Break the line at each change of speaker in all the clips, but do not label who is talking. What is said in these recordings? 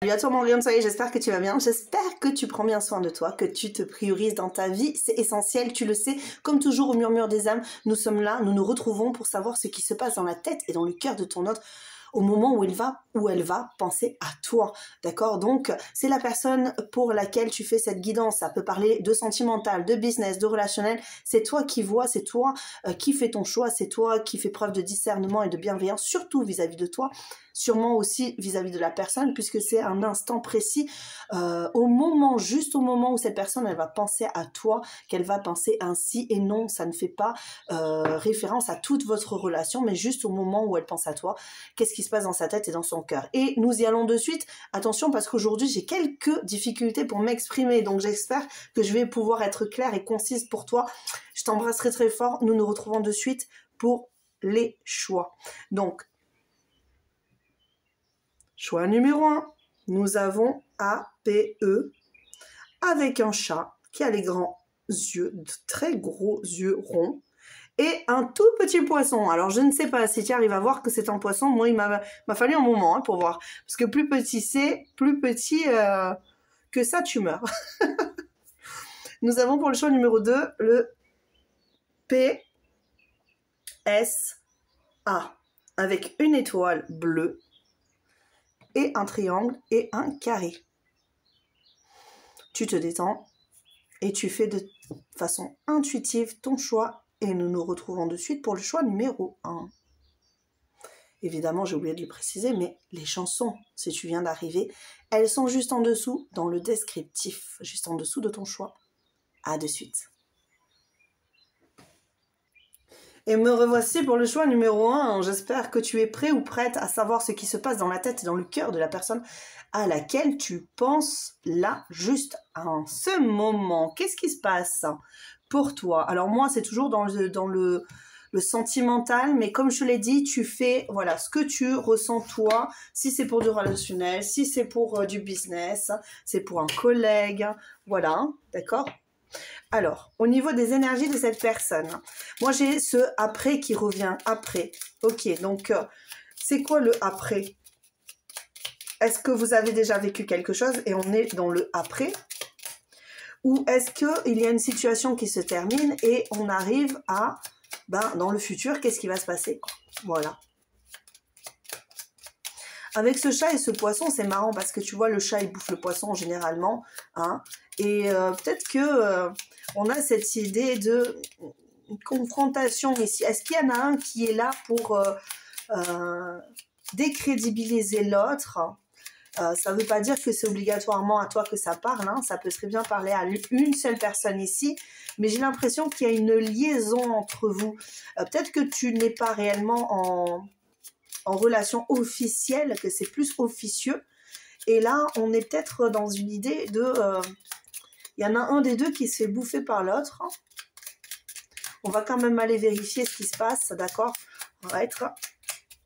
Salut à toi mon Rion, ça y est, j'espère que tu vas bien, j'espère que tu prends bien soin de toi, que tu te priorises dans ta vie, c'est essentiel, tu le sais, comme toujours au murmure des âmes, nous sommes là, nous nous retrouvons pour savoir ce qui se passe dans la tête et dans le cœur de ton autre au moment où elle va penser à toi, d'accord? Donc, c'est la personne pour laquelle tu fais cette guidance, ça peut parler de sentimental, de business, de relationnel, c'est toi qui vois, c'est toi qui fais ton choix, c'est toi qui fais preuve de discernement et de bienveillance, surtout vis-à-vis de toi, sûrement aussi vis-à-vis de la personne, puisque c'est un instant précis, juste au moment où cette personne, elle va penser à toi, qu'elle va penser ainsi, et non, ça ne fait pas référence à toute votre relation, mais juste au moment où elle pense à toi, qu'est-ce qui se passe dans sa tête et dans son cœur. Et nous y allons de suite, attention, parce qu'aujourd'hui, j'ai quelques difficultés pour m'exprimer, donc j'espère que je vais pouvoir être claire et concise pour toi. Je t'embrasse très très fort, nous nous retrouvons de suite pour les choix. Donc, choix numéro 1, nous avons APE avec un chat qui a les grands yeux, de très gros yeux ronds, et un tout petit poisson. Alors, je ne sais pas si tu arrives à voir que c'est un poisson. Moi, il m'a fallu un moment pour voir. Parce que plus petit c'est, plus petit que ça, tu meurs. Nous avons pour le choix numéro 2, le PSA, avec une étoile bleue, et un triangle et un carré. Tu te détends et tu fais de façon intuitive ton choix et nous nous retrouvons de suite pour le choix numéro 1. Évidemment, j'ai oublié de le préciser, mais les chansons, si tu viens d'arriver, elles sont juste en dessous dans le descriptif, juste en dessous de ton choix. À de suite. Et me revoici pour le choix numéro 1. J'espère que tu es prêt ou prête à savoir ce qui se passe dans la tête et dans le cœur de la personne à laquelle tu penses là, juste en ce moment. Qu'est-ce qui se passe pour toi? Alors moi, c'est toujours dans le sentimental, mais comme je l'ai dit, tu fais voilà ce que tu ressens toi, si c'est pour du relationnel, si c'est pour du business, c'est pour un collègue, voilà, d'accord? Alors, au niveau des énergies de cette personne, moi j'ai ce après qui revient, après. Ok, donc c'est quoi le après? Est-ce que vous avez déjà vécu quelque chose et on est dans le après? Ou est-ce qu'il y a une situation qui se termine et on arrive à, dans le futur, qu'est-ce qui va se passer? Voilà. Avec ce chat et ce poisson, c'est marrant parce que tu vois, le chat, il bouffe le poisson généralement. Hein, et peut-être que on a cette idée de confrontation ici. Est-ce qu'il y en a un qui est là pour décrédibiliser l'autre? Ça ne veut pas dire que c'est obligatoirement à toi que ça parle. Hein, ça peut très bien parler à une seule personne ici. Mais j'ai l'impression qu'il y a une liaison entre vous. Peut-être que tu n'es pas réellement en relation officielle, que c'est plus officieux. Et là, on est peut-être dans une idée de... il y en a un des deux qui se fait bouffer par l'autre. On va quand même aller vérifier ce qui se passe, d'accord? On va être...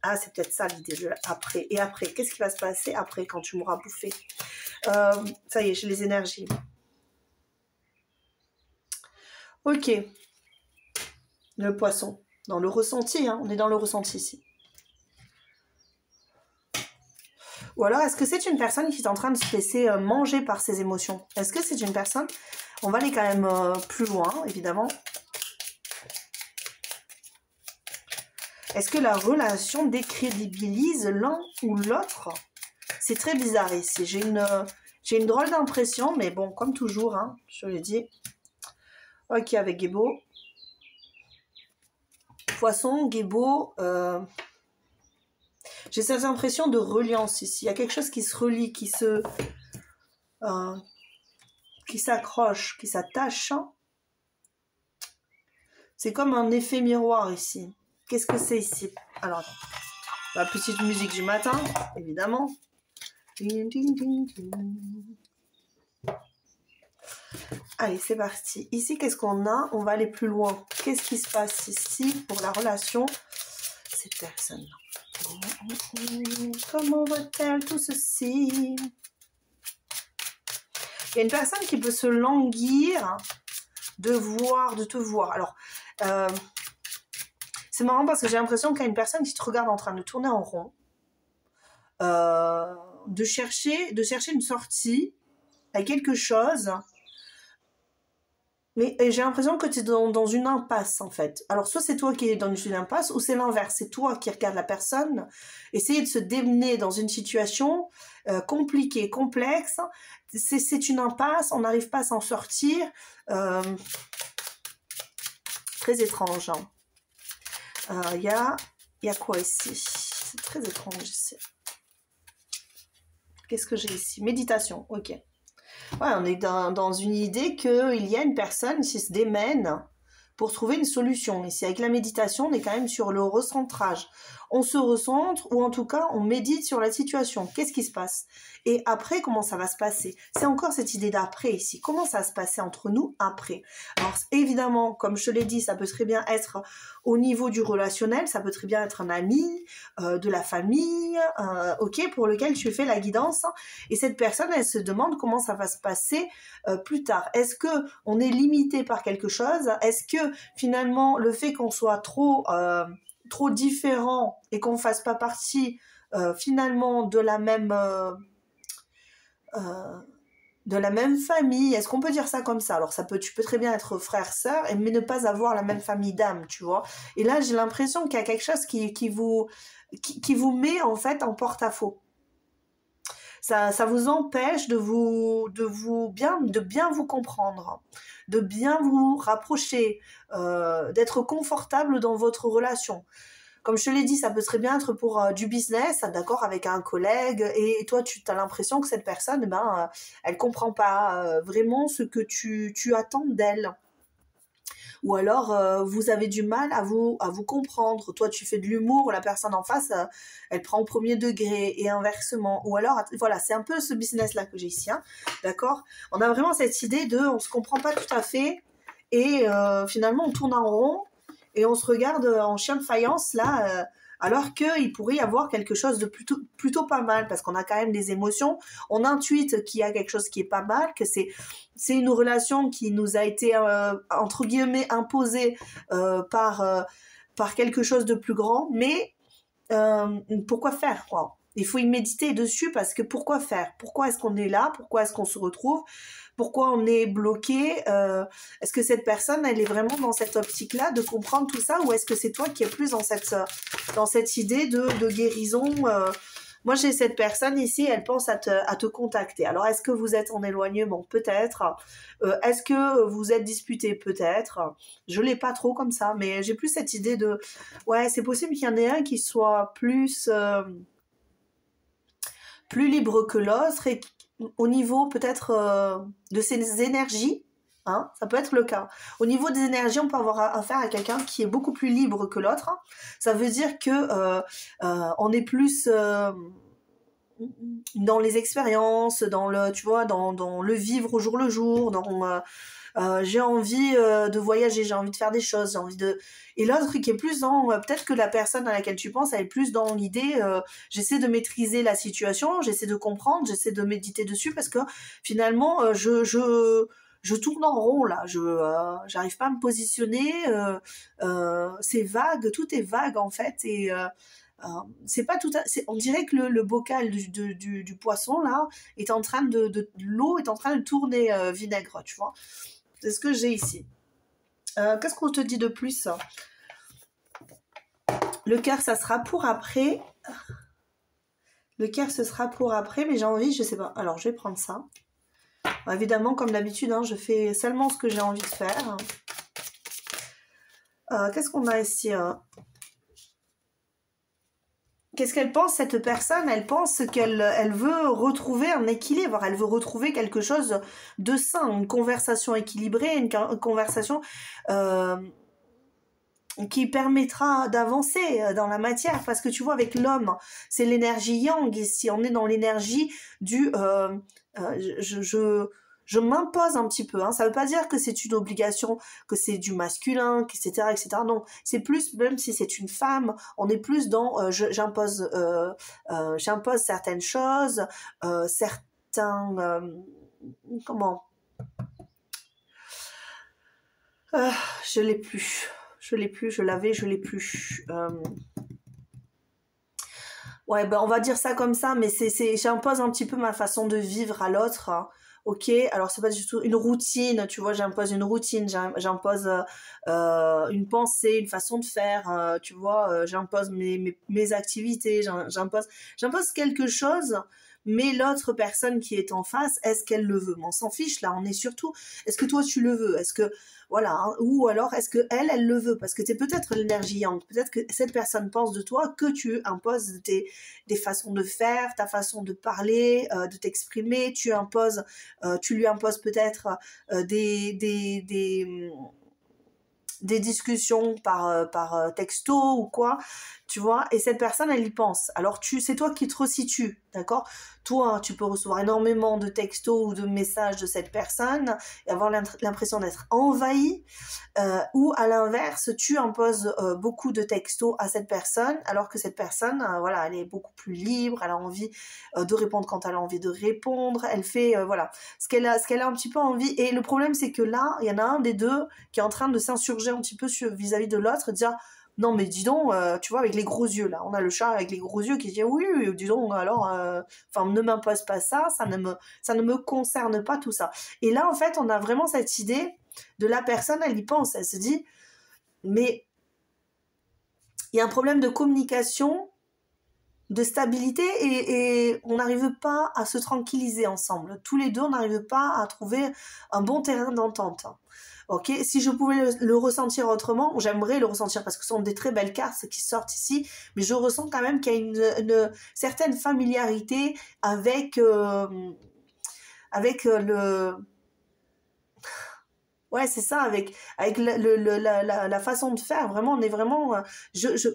Ah, c'est peut-être ça l'idée de après. Et après, qu'est-ce qui va se passer après quand tu m'auras bouffé? Ça y est, j'ai les énergies. Ok. Le poisson. Dans le ressenti, hein. On est dans le ressenti ici. Ou alors, est-ce que c'est une personne qui est en train de se laisser manger par ses émotions? Est-ce que c'est une personne... On va aller quand même plus loin, évidemment. Est-ce que la relation décrédibilise l'un ou l'autre? C'est très bizarre ici. J'ai une drôle d'impression, mais bon, comme toujours, hein, je l'ai dit. Ok, avec Gébo. Poisson, Gébo. J'ai cette impression de reliance ici. Il y a quelque chose qui se relie, qui s'accroche, qui s'attache. C'est comme un effet miroir ici. Qu'est-ce que c'est ici? Alors, la petite musique du matin, évidemment. Allez, c'est parti. Ici, qu'est-ce qu'on a? On va aller plus loin. Qu'est-ce qui se passe ici pour la relation? Cette personne-là. Comment va-t-elle tout ceci? Il y a une personne qui peut se languir de te voir. Alors, c'est marrant parce que j'ai l'impression qu'il y a une personne qui te regarde en train de tourner en rond. de chercher une sortie à quelque chose. Mais j'ai l'impression que tu es dans une impasse, en fait. Alors, soit c'est toi qui es dans une impasse, ou c'est l'inverse. C'est toi qui regardes la personne, essayer de se démener dans une situation compliquée, complexe. C'est une impasse, on n'arrive pas à s'en sortir. Très étrange. Il y a quoi ici? C'est très étrange ici. Qu'est-ce que j'ai ici? Méditation, ok. Ouais, on est dans une idée qu'il y a une personne qui se démène pour trouver une solution. Ici, avec la méditation, on est quand même sur le recentrage. On se recentre, ou en tout cas, on médite sur la situation. Qu'est-ce qui se passe? Et après, comment ça va se passer? C'est encore cette idée d'après ici. Comment ça va se passer entre nous après? Alors, évidemment, comme je te l'ai dit, ça peut très bien être au niveau du relationnel, ça peut très bien être un ami, de la famille, ok, pour lequel tu fais la guidance. Et cette personne, elle se demande comment ça va se passer plus tard. Est-ce que on est limité par quelque chose? Est-ce que finalement, le fait qu'on soit trop différent et qu'on fasse pas partie finalement de la même famille, est-ce qu'on peut dire ça comme ça? Alors tu peux très bien être frère, sœur, mais ne pas avoir la même famille d'âme, tu vois. Et là, j'ai l'impression qu'il y a quelque chose qui vous met en fait en porte-à-faux. Ça vous empêche de bien vous comprendre, de bien vous rapprocher, d'être confortable dans votre relation. Comme je te l'ai dit, ça peut très bien être pour du business, d'accord, avec un collègue, et toi, tu as l'impression que cette personne, elle comprend pas vraiment ce que tu attends d'elle. Ou alors, vous avez du mal à vous comprendre. Toi, tu fais de l'humour, la personne en face, elle prend au premier degré, et inversement. Ou alors, voilà, c'est un peu ce business-là que j'ai ici, hein, d'accord. On a vraiment cette idée on se comprend pas tout à fait, et finalement, on tourne en rond, et on se regarde en chien de faïence là, alors qu'il pourrait y avoir quelque chose de plutôt pas mal, parce qu'on a quand même des émotions, on intuite qu'il y a quelque chose qui est pas mal, que c'est une relation qui nous a été entre guillemets imposée par quelque chose de plus grand, mais pourquoi faire quoi? Il faut y méditer dessus, parce que pourquoi faire? Pourquoi est-ce qu'on est là? Pourquoi est-ce qu'on se retrouve? Pourquoi on est bloqué? Est-ce que cette personne, elle est vraiment dans cette optique-là de comprendre tout ça, ou est-ce que c'est toi qui es plus dans cette idée de guérison? Moi, j'ai cette personne ici, elle pense à te contacter. Alors, est-ce que vous êtes en éloignement? Peut-être. Est-ce que vous êtes disputé? Peut-être. Je l'ai pas trop comme ça, mais j'ai plus cette idée ouais, c'est possible qu'il y en ait un qui soit plus libre que l'autre, et au niveau peut-être de ses énergies, hein, ça peut être le cas. Au niveau des énergies, on peut avoir affaire à quelqu'un qui est beaucoup plus libre que l'autre, hein. Ça veut dire que on est plus dans les expériences, tu vois, dans le vivre au jour le jour, j'ai envie de voyager, j'ai envie de faire des choses, j'ai envie de... Et l'autre qui est plus dans... peut-être que la personne à laquelle tu penses, elle est plus dans l'idée, j'essaie de maîtriser la situation, j'essaie de comprendre, j'essaie de méditer dessus, parce que finalement, je tourne en rond là, j'arrive pas à me positionner, c'est vague, tout est vague en fait, et... c'est pas tout on dirait que le bocal du poisson là est en train l'eau est en train de tourner vinaigre, tu vois. C'est ce que j'ai ici. Qu'est-ce qu'on te dit de plus? Le cœur, ça sera pour après. Le cœur, ce sera pour après, mais j'ai envie, je sais pas. Alors, je vais prendre ça. Bon, évidemment, comme d'habitude, hein, je fais seulement ce que j'ai envie de faire. Qu'est-ce qu'on a ici? Qu'est-ce qu'elle pense, cette personne? Elle pense qu'elle veut retrouver un équilibre, elle veut retrouver quelque chose de sain, une conversation équilibrée, une conversation qui permettra d'avancer dans la matière, parce que tu vois, avec l'homme, c'est l'énergie yang ici, on est dans l'énergie du je m'impose un petit peu, hein. Ça veut pas dire que c'est une obligation, que c'est du masculin, etc., etc. Non, c'est plus, même si c'est une femme, on est plus dans j'impose certaines choses, certains comment je l'ai plus. Je l'ai plus, je l'avais, je l'ai plus. Ouais, ben on va dire ça comme ça, mais j'impose un petit peu ma façon de vivre à l'autre, hein. Ok, alors c'est pas du tout une routine, tu vois, j'impose une routine, j'impose une pensée, une façon de faire, tu vois, j'impose mes activités, j'impose quelque chose, mais l'autre personne qui est en face, est-ce qu'elle le veut? On s'en fiche là, on est surtout, est-ce que toi tu le veux? Est-ce que voilà, hein, ou alors est-ce que elle le veut? Parce que t'es peut-être l'énergie yang, peut-être que cette personne pense de toi que tu imposes des façons de faire, ta façon de parler, de t'exprimer, tu lui imposes peut-être des discussions par texto ou quoi, tu vois, et cette personne, elle y pense. Alors, c'est toi qui te resitues, d'accord? Toi, tu peux recevoir énormément de textos ou de messages de cette personne et avoir l'impression d'être envahi, ou à l'inverse, tu imposes beaucoup de textos à cette personne, alors que cette personne, voilà, elle est beaucoup plus libre, elle a envie de répondre quand elle a envie de répondre, elle fait, voilà, ce qu'elle a un petit peu envie. Et le problème, c'est que là, il y en a un des deux qui est en train de s'insurger un petit peu vis-à-vis de l'autre, dire non mais dis donc, tu vois, avec les gros yeux là, on a le chat avec les gros yeux qui dit oui, dis donc alors, enfin ne m'impose pas ça, ça ne me concerne pas tout ça. Et là en fait on a vraiment cette idée de la personne, elle y pense, elle se dit mais il y a un problème de communication, de stabilité et on n'arrive pas à se tranquilliser ensemble. Tous les deux, on n'arrive pas à trouver un bon terrain d'entente. Ok, si je pouvais le ressentir autrement, j'aimerais le ressentir parce que ce sont des très belles cartes qui sortent ici, mais je ressens quand même qu'il y a une certaine familiarité avec le... Ouais, c'est ça, avec la façon de faire, vraiment, on est vraiment...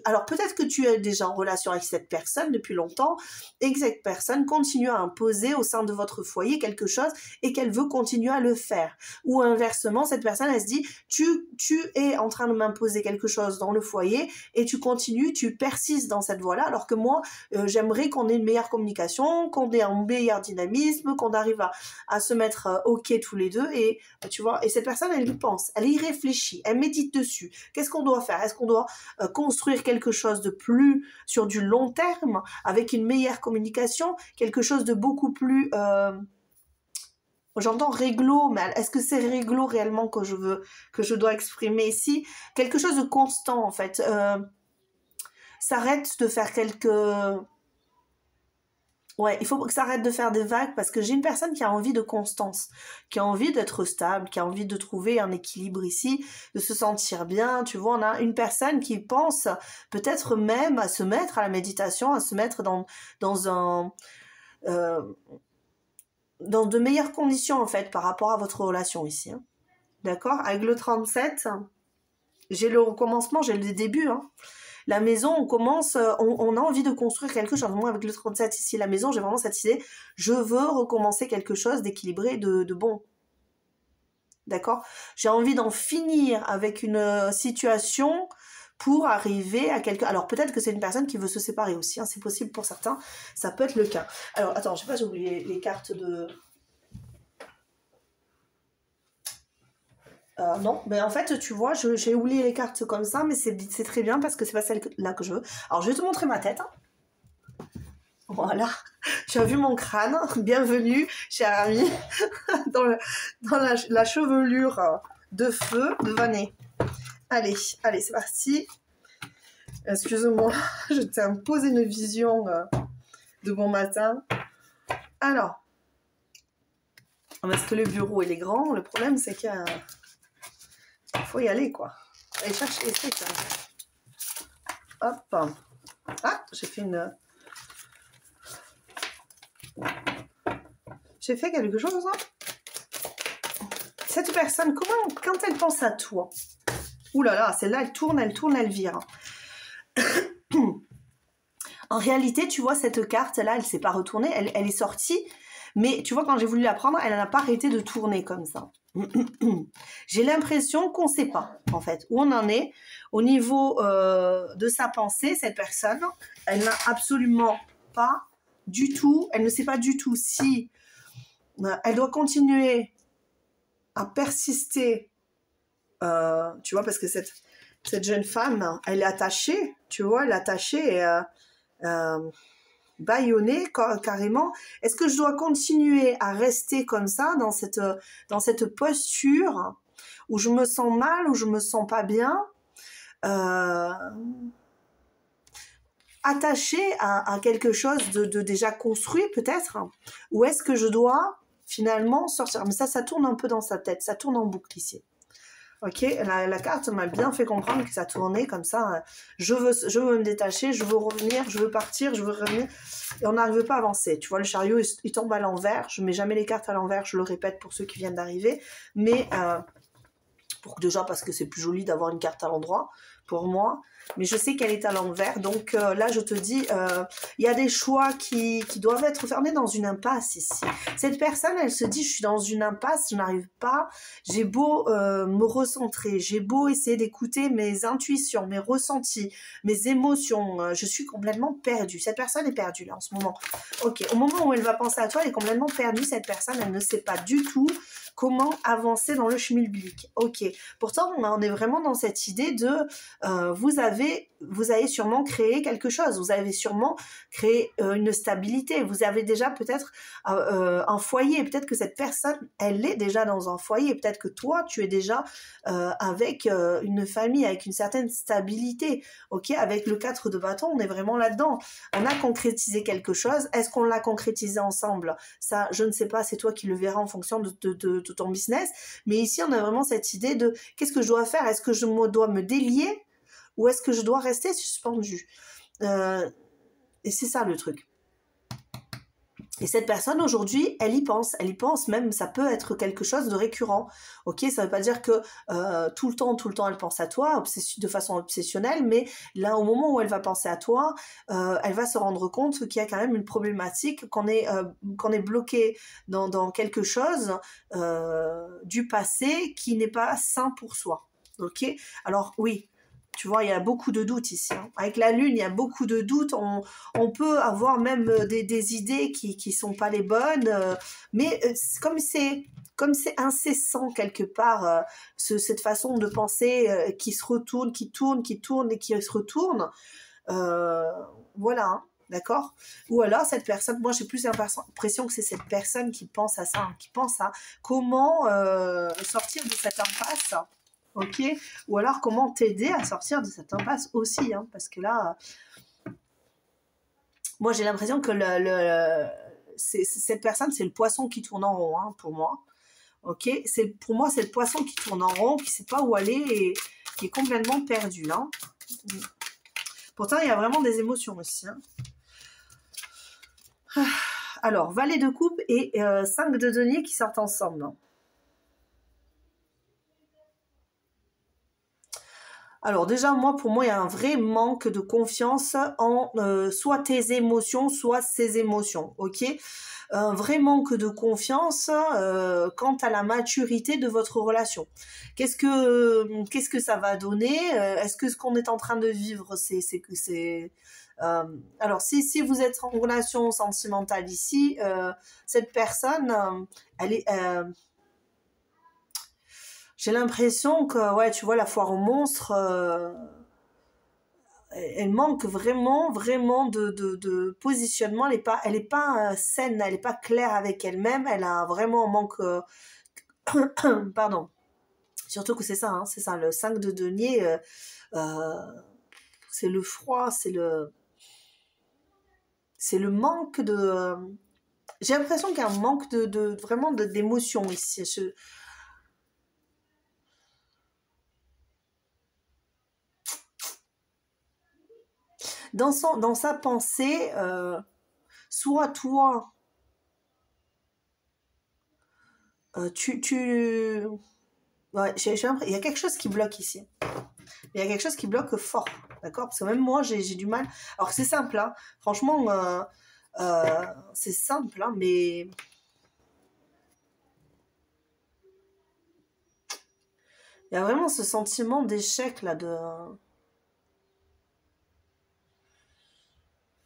alors, peut-être que tu es déjà en relation avec cette personne depuis longtemps et que cette personne continue à imposer au sein de votre foyer quelque chose et qu'elle veut continuer à le faire. Ou inversement, cette personne, elle se dit, tu es en train de m'imposer quelque chose dans le foyer et tu continues, tu persistes dans cette voie-là, alors que moi, j'aimerais qu'on ait une meilleure communication, qu'on ait un meilleur dynamisme, qu'on arrive à se mettre OK tous les deux et tu vois, et cette personne elle y pense, elle y réfléchit, elle médite dessus. Qu'est-ce qu'on doit faire? Est-ce qu'on doit construire quelque chose de plus sur du long terme avec une meilleure communication, quelque chose de beaucoup plus j'entends réglo, mais est-ce que c'est réglo réellement que je dois exprimer ici? Quelque chose de constant en fait. S'arrête de faire quelques... Ouais, il faut que ça arrête de faire des vagues parce que j'ai une personne qui a envie de constance, qui a envie d'être stable, qui a envie de trouver un équilibre ici, de se sentir bien. Tu vois, on a une personne qui pense peut-être même à se mettre à la méditation, à se mettre euh, dans de meilleures conditions en fait par rapport à votre relation ici. Hein. D'accord? Avec le 37, j'ai le recommencement, j'ai le début. Hein. La maison, on commence, on a envie de construire quelque chose. Moi, avec le 37 ici, la maison, j'ai vraiment cette idée, je veux recommencer quelque chose d'équilibré, de bon. D'accord? J'ai envie d'en finir avec une situation pour arriver à quelque... Alors, peut-être que c'est une personne qui veut se séparer aussi, hein, c'est possible pour certains, ça peut être le cas. Alors, attends, je sais pas, j'ai oublié les cartes de... non, mais en fait, tu vois, j'ai oublié les cartes comme ça, mais c'est très bien parce que c'est pas celle-là que je veux. Alors, je vais te montrer ma tête. Hein. Voilà, tu as vu mon crâne. Bienvenue, cher ami, dans la chevelure de feu de Vanet. Allez, c'est parti. Excuse-moi, je t'ai imposé une vision de bon matin. Alors, parce que le bureau, il est grand. Le problème, c'est qu'il faut y aller, quoi. Allez, chercher les trucs. Hop. Ah, j'ai fait une... J'ai fait quelque chose, hein. Cette personne, quand elle pense à toi, ouh là là, celle-là, elle tourne, elle vire. En réalité, tu vois, cette carte-là, elle s'est pas retournée, elle est sortie, mais tu vois, quand j'ai voulu la prendre, elle n'a pas arrêté de tourner comme ça. J'ai l'impression qu'on ne sait pas, en fait, où on en est au niveau de sa pensée. Cette personne, elle n'a absolument pas du tout, elle ne sait pas du tout si elle doit continuer à persister, tu vois, parce que cette jeune femme, elle est attachée, tu vois, elle est attachée et bâillonné carrément. Est-ce que je dois continuer à rester comme ça, dans cette posture où je me sens mal, où je me sens pas bien, attachée à quelque chose de déjà construit peut-être, ou est-ce que je dois finalement sortir? Mais ça tourne un peu dans sa tête, ça tourne en boucle ici. Ok, la carte m'a bien fait comprendre que ça tournait comme ça. Je veux me détacher, je veux revenir, je veux partir, je veux revenir. Et on n'arrive pas à avancer. Tu vois, le chariot, il tombe à l'envers. Je mets jamais les cartes à l'envers, je le répète pour ceux qui viennent d'arriver. Mais déjà parce que c'est plus joli d'avoir une carte à l'endroit pour moi. Mais je sais qu'elle est à l'envers. Donc là, je te dis, il y a des choix qui doivent être fermés dans une impasse ici. Cette personne, elle se dit, je suis dans une impasse, je n'arrive pas. J'ai beau me recentrer, j'ai beau essayer d'écouter mes intuitions, mes ressentis, mes émotions. Je suis complètement perdue. Cette personne est perdue là en ce moment. Ok, au moment où elle va penser à toi, elle est complètement perdue. Cette personne, elle ne sait pas du tout comment avancer dans le schmilblick. Ok, pourtant on est vraiment dans cette idée de vous avez sûrement créé quelque chose, vous avez sûrement créé une stabilité, vous avez déjà peut-être un foyer, peut-être que cette personne elle est déjà dans un foyer, peut-être que toi tu es déjà avec une famille, avec une certaine stabilité. Ok, avec le 4 de bâton on est vraiment là-dedans, on a concrétisé quelque chose. Est-ce qu'on l'a concrétisé ensemble? Ça je ne sais pas, c'est toi qui le verras en fonction de ton business, mais ici on a vraiment cette idée de qu'est-ce que je dois faire? Est-ce que je dois me délier ou est-ce que je dois rester suspendu? Et c'est ça le truc. Et cette personne aujourd'hui, elle y pense même, ça peut être quelque chose de récurrent. Ok, ça veut pas dire que tout le temps elle pense à toi de façon obsessionnelle, mais là au moment où elle va penser à toi, elle va se rendre compte qu'il y a quand même une problématique, qu'on est bloqué dans quelque chose du passé qui n'est pas sain pour soi. Ok, alors oui. Tu vois, il y a beaucoup de doutes ici. Hein. Avec la Lune, il y a beaucoup de doutes. On peut avoir même des idées qui sont pas les bonnes. Mais comme c'est incessant quelque part, cette façon de penser qui se retourne, qui tourne et qui se retourne. Voilà. Hein. D'accord? Ou alors cette personne, moi j'ai plus l'impression que c'est cette personne qui pense à ça, hein, qui pense à comment sortir de cette impasse. Ok, ou alors comment t'aider à sortir de cette impasse aussi, hein, parce que là, moi j'ai l'impression que cette personne c'est le poisson qui tourne en rond, hein, pour moi. Ok, pour moi c'est le poisson qui tourne en rond, qui sait pas où aller et qui est complètement perdu là. Pourtant il y a vraiment des émotions aussi. Hein. Alors valet de coupe et 5 de denier qui sortent ensemble. Hein. Alors déjà, pour moi, il y a un vrai manque de confiance en soit tes émotions, soit ses émotions, ok? Un vrai manque de confiance quant à la maturité de votre relation. Qu'est-ce que ça va donner? Est-ce que ce qu'on est en train de vivre, alors si vous êtes en relation sentimentale ici, cette personne, elle est j'ai l'impression que, ouais, tu vois, la foire aux monstres, elle manque vraiment de positionnement. Elle est pas saine, elle est pas claire avec elle-même. Elle a vraiment un manque... pardon. Surtout que c'est ça, hein, c'est ça, le 5 de denier, c'est le froid, c'est le manque de... j'ai l'impression qu'il y a un manque vraiment d'émotion ici. Dans sa pensée, soit toi, ouais, il y a quelque chose qui bloque ici. Il y a quelque chose qui bloque fort, d'accord? Parce que même moi, j'ai du mal. Alors c'est simple, hein. Franchement, c'est simple, hein, mais... il y a vraiment ce sentiment d'échec, là,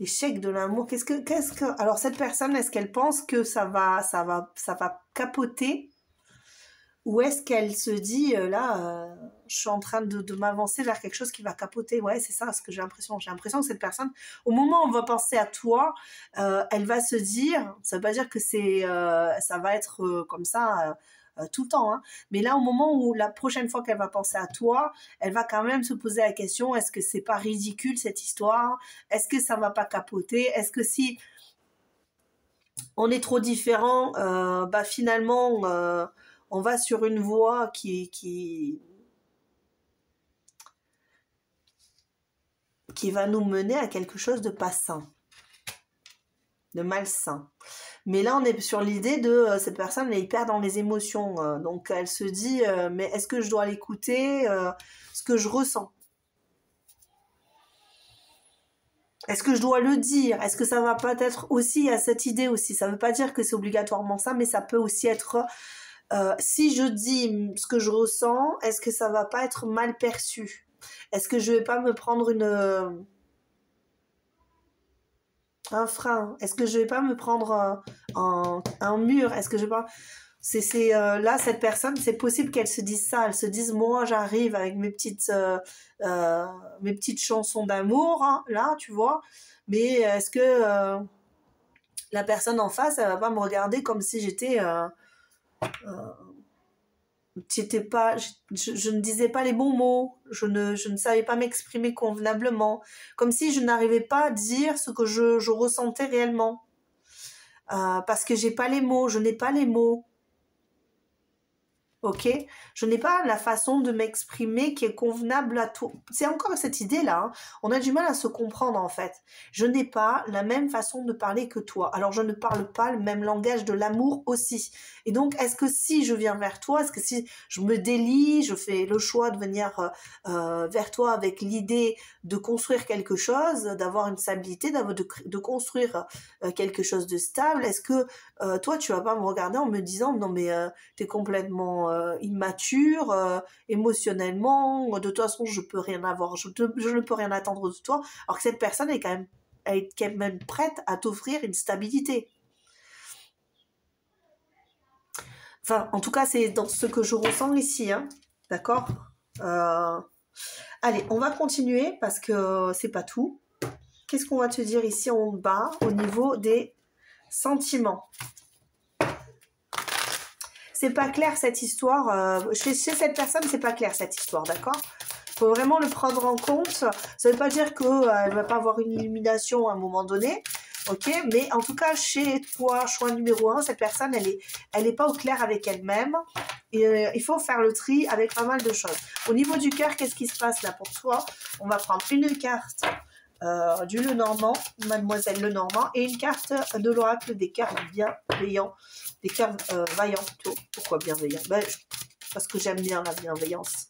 échec de l'amour. Alors cette personne, est-ce qu'elle pense que ça va capoter Ou est-ce qu'elle se dit, je suis en train de m'avancer vers quelque chose qui va capoter. Ouais, c'est ça ce que j'ai l'impression. J'ai l'impression que cette personne, au moment où on va penser à toi, elle va se dire, ça veut pas dire que ça va être comme ça tout le temps, hein, mais là, au moment où la prochaine fois qu'elle va penser à toi, elle va quand même se poser la question, est-ce que c'est pas ridicule cette histoire? Est-ce que ça va pas capoter? Est-ce que si on est trop différents, finalement, on va sur une voie qui va nous mener à quelque chose de pas sain, de malsain. Mais là, on est sur l'idée de cette personne, elle est hyper dans les émotions. Donc, elle se dit, mais est-ce que je dois l'écouter, ce que je ressens? Est-ce que je dois le dire? Est-ce que ça va peut-être aussi à cette idée aussi? Ça ne veut pas dire que c'est obligatoirement ça, mais ça peut aussi être... si je dis ce que je ressens, est-ce que ça va pas être mal perçu? Est-ce que je vais pas me prendre un frein? Est-ce que je vais pas me prendre un mur? Est-ce que je vais pas... là, cette personne, c'est possible qu'elle se dise ça. Elle se dise, moi, j'arrive avec mes petites chansons d'amour, hein, là, tu vois. Mais est-ce que la personne en face, elle va pas me regarder comme si j'étais pas, je ne disais pas les bons mots, je ne savais pas m'exprimer convenablement, comme si je n'arrivais pas à dire ce que je ressentais réellement, parce que j'ai pas les mots, je n'ai pas les mots. Ok, je n'ai pas la façon de m'exprimer qui est convenable à tout. C'est encore cette idée-là. Hein. On a du mal à se comprendre en fait. Je n'ai pas la même façon de parler que toi. Alors je ne parle pas le même langage de l'amour aussi. Et donc est-ce que si je viens vers toi, est-ce que si je me délie, je fais le choix de venir vers toi avec l'idée de construire quelque chose, d'avoir une stabilité, de construire quelque chose de stable, est-ce que toi tu vas pas me regarder en me disant non mais t'es complètement immature émotionnellement, de toute façon je peux rien avoir, je ne peux rien attendre de toi, alors que cette personne elle est quand même prête à t'offrir une stabilité. Enfin, en tout cas, c'est dans ce que je ressens ici, hein, d'accord. Allez, on va continuer parce que c'est pas tout. Qu'est-ce qu'on va te dire ici en bas au niveau des sentiments? C'est pas clair cette histoire. Chez cette personne, c'est pas clair cette histoire, d'accord? Faut vraiment le prendre en compte. Ça veut pas dire qu'elle va pas avoir une illumination à un moment donné, ok? Mais en tout cas, chez toi, choix numéro 1, cette personne, elle est pas au clair avec elle-même. Et il faut faire le tri avec pas mal de choses. Au niveau du cœur, qu'est-ce qui se passe là pour toi? On va prendre une carte du Lenormand, Mademoiselle Lenormand, et une carte de l'oracle des cœurs bienveillants, des cœurs vaillants plutôt. Pourquoi bienveillants? Parce que j'aime bien la bienveillance.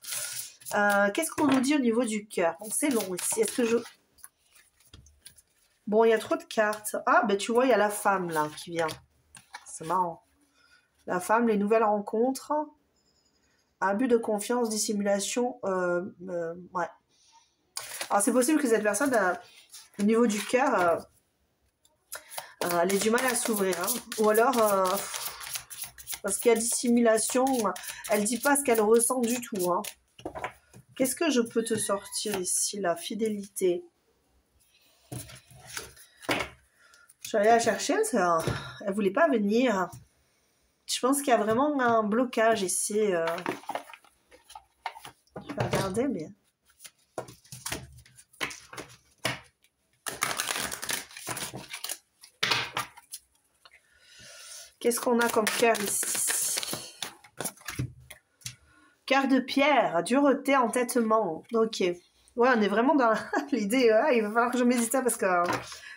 Qu'est-ce qu'on nous dit au niveau du cœur? Bon, c'est long ici. Est-ce que je... Bon, il y a trop de cartes. Ah, ben tu vois, il y a la femme là qui vient. C'est marrant. La femme, les nouvelles rencontres, abus de confiance, dissimulation, ouais. Alors, c'est possible que cette personne, au niveau du cœur, elle ait du mal à s'ouvrir. Hein. Ou alors, parce qu'il y a dissimulation, elle dit pas ce qu'elle ressent du tout. Hein. Qu'est-ce que je peux te sortir ici? La fidélité. Je suis allée la chercher, elle voulait pas venir. Je pense qu'il y a vraiment un blocage ici. Je vais regarder, mais... Qu'est-ce qu'on a comme cœur ici? Cœur de pierre, dureté, entêtement. Ok. Ouais, on est vraiment dans l'idée. Il va falloir que je médite parce que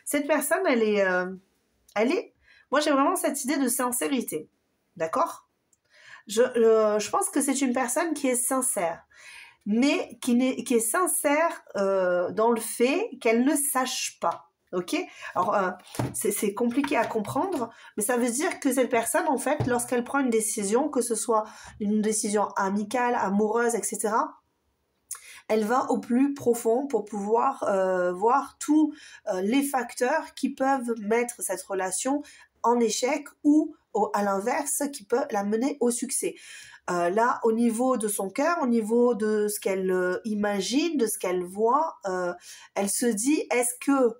cette personne, elle est... Moi, j'ai vraiment cette idée de sincérité. D'accord? Je pense que c'est une personne qui est sincère. Mais qui est sincère dans le fait qu'elle ne sache pas. Ok? Alors, c'est compliqué à comprendre, mais ça veut dire que cette personne, en fait, lorsqu'elle prend une décision, que ce soit une décision amicale, amoureuse, etc., elle va au plus profond pour pouvoir voir tous les facteurs qui peuvent mettre cette relation en échec ou à l'inverse qui peut la mener au succès. Là, au niveau de son cœur, au niveau de ce qu'elle imagine, de ce qu'elle voit, elle se dit, est-ce que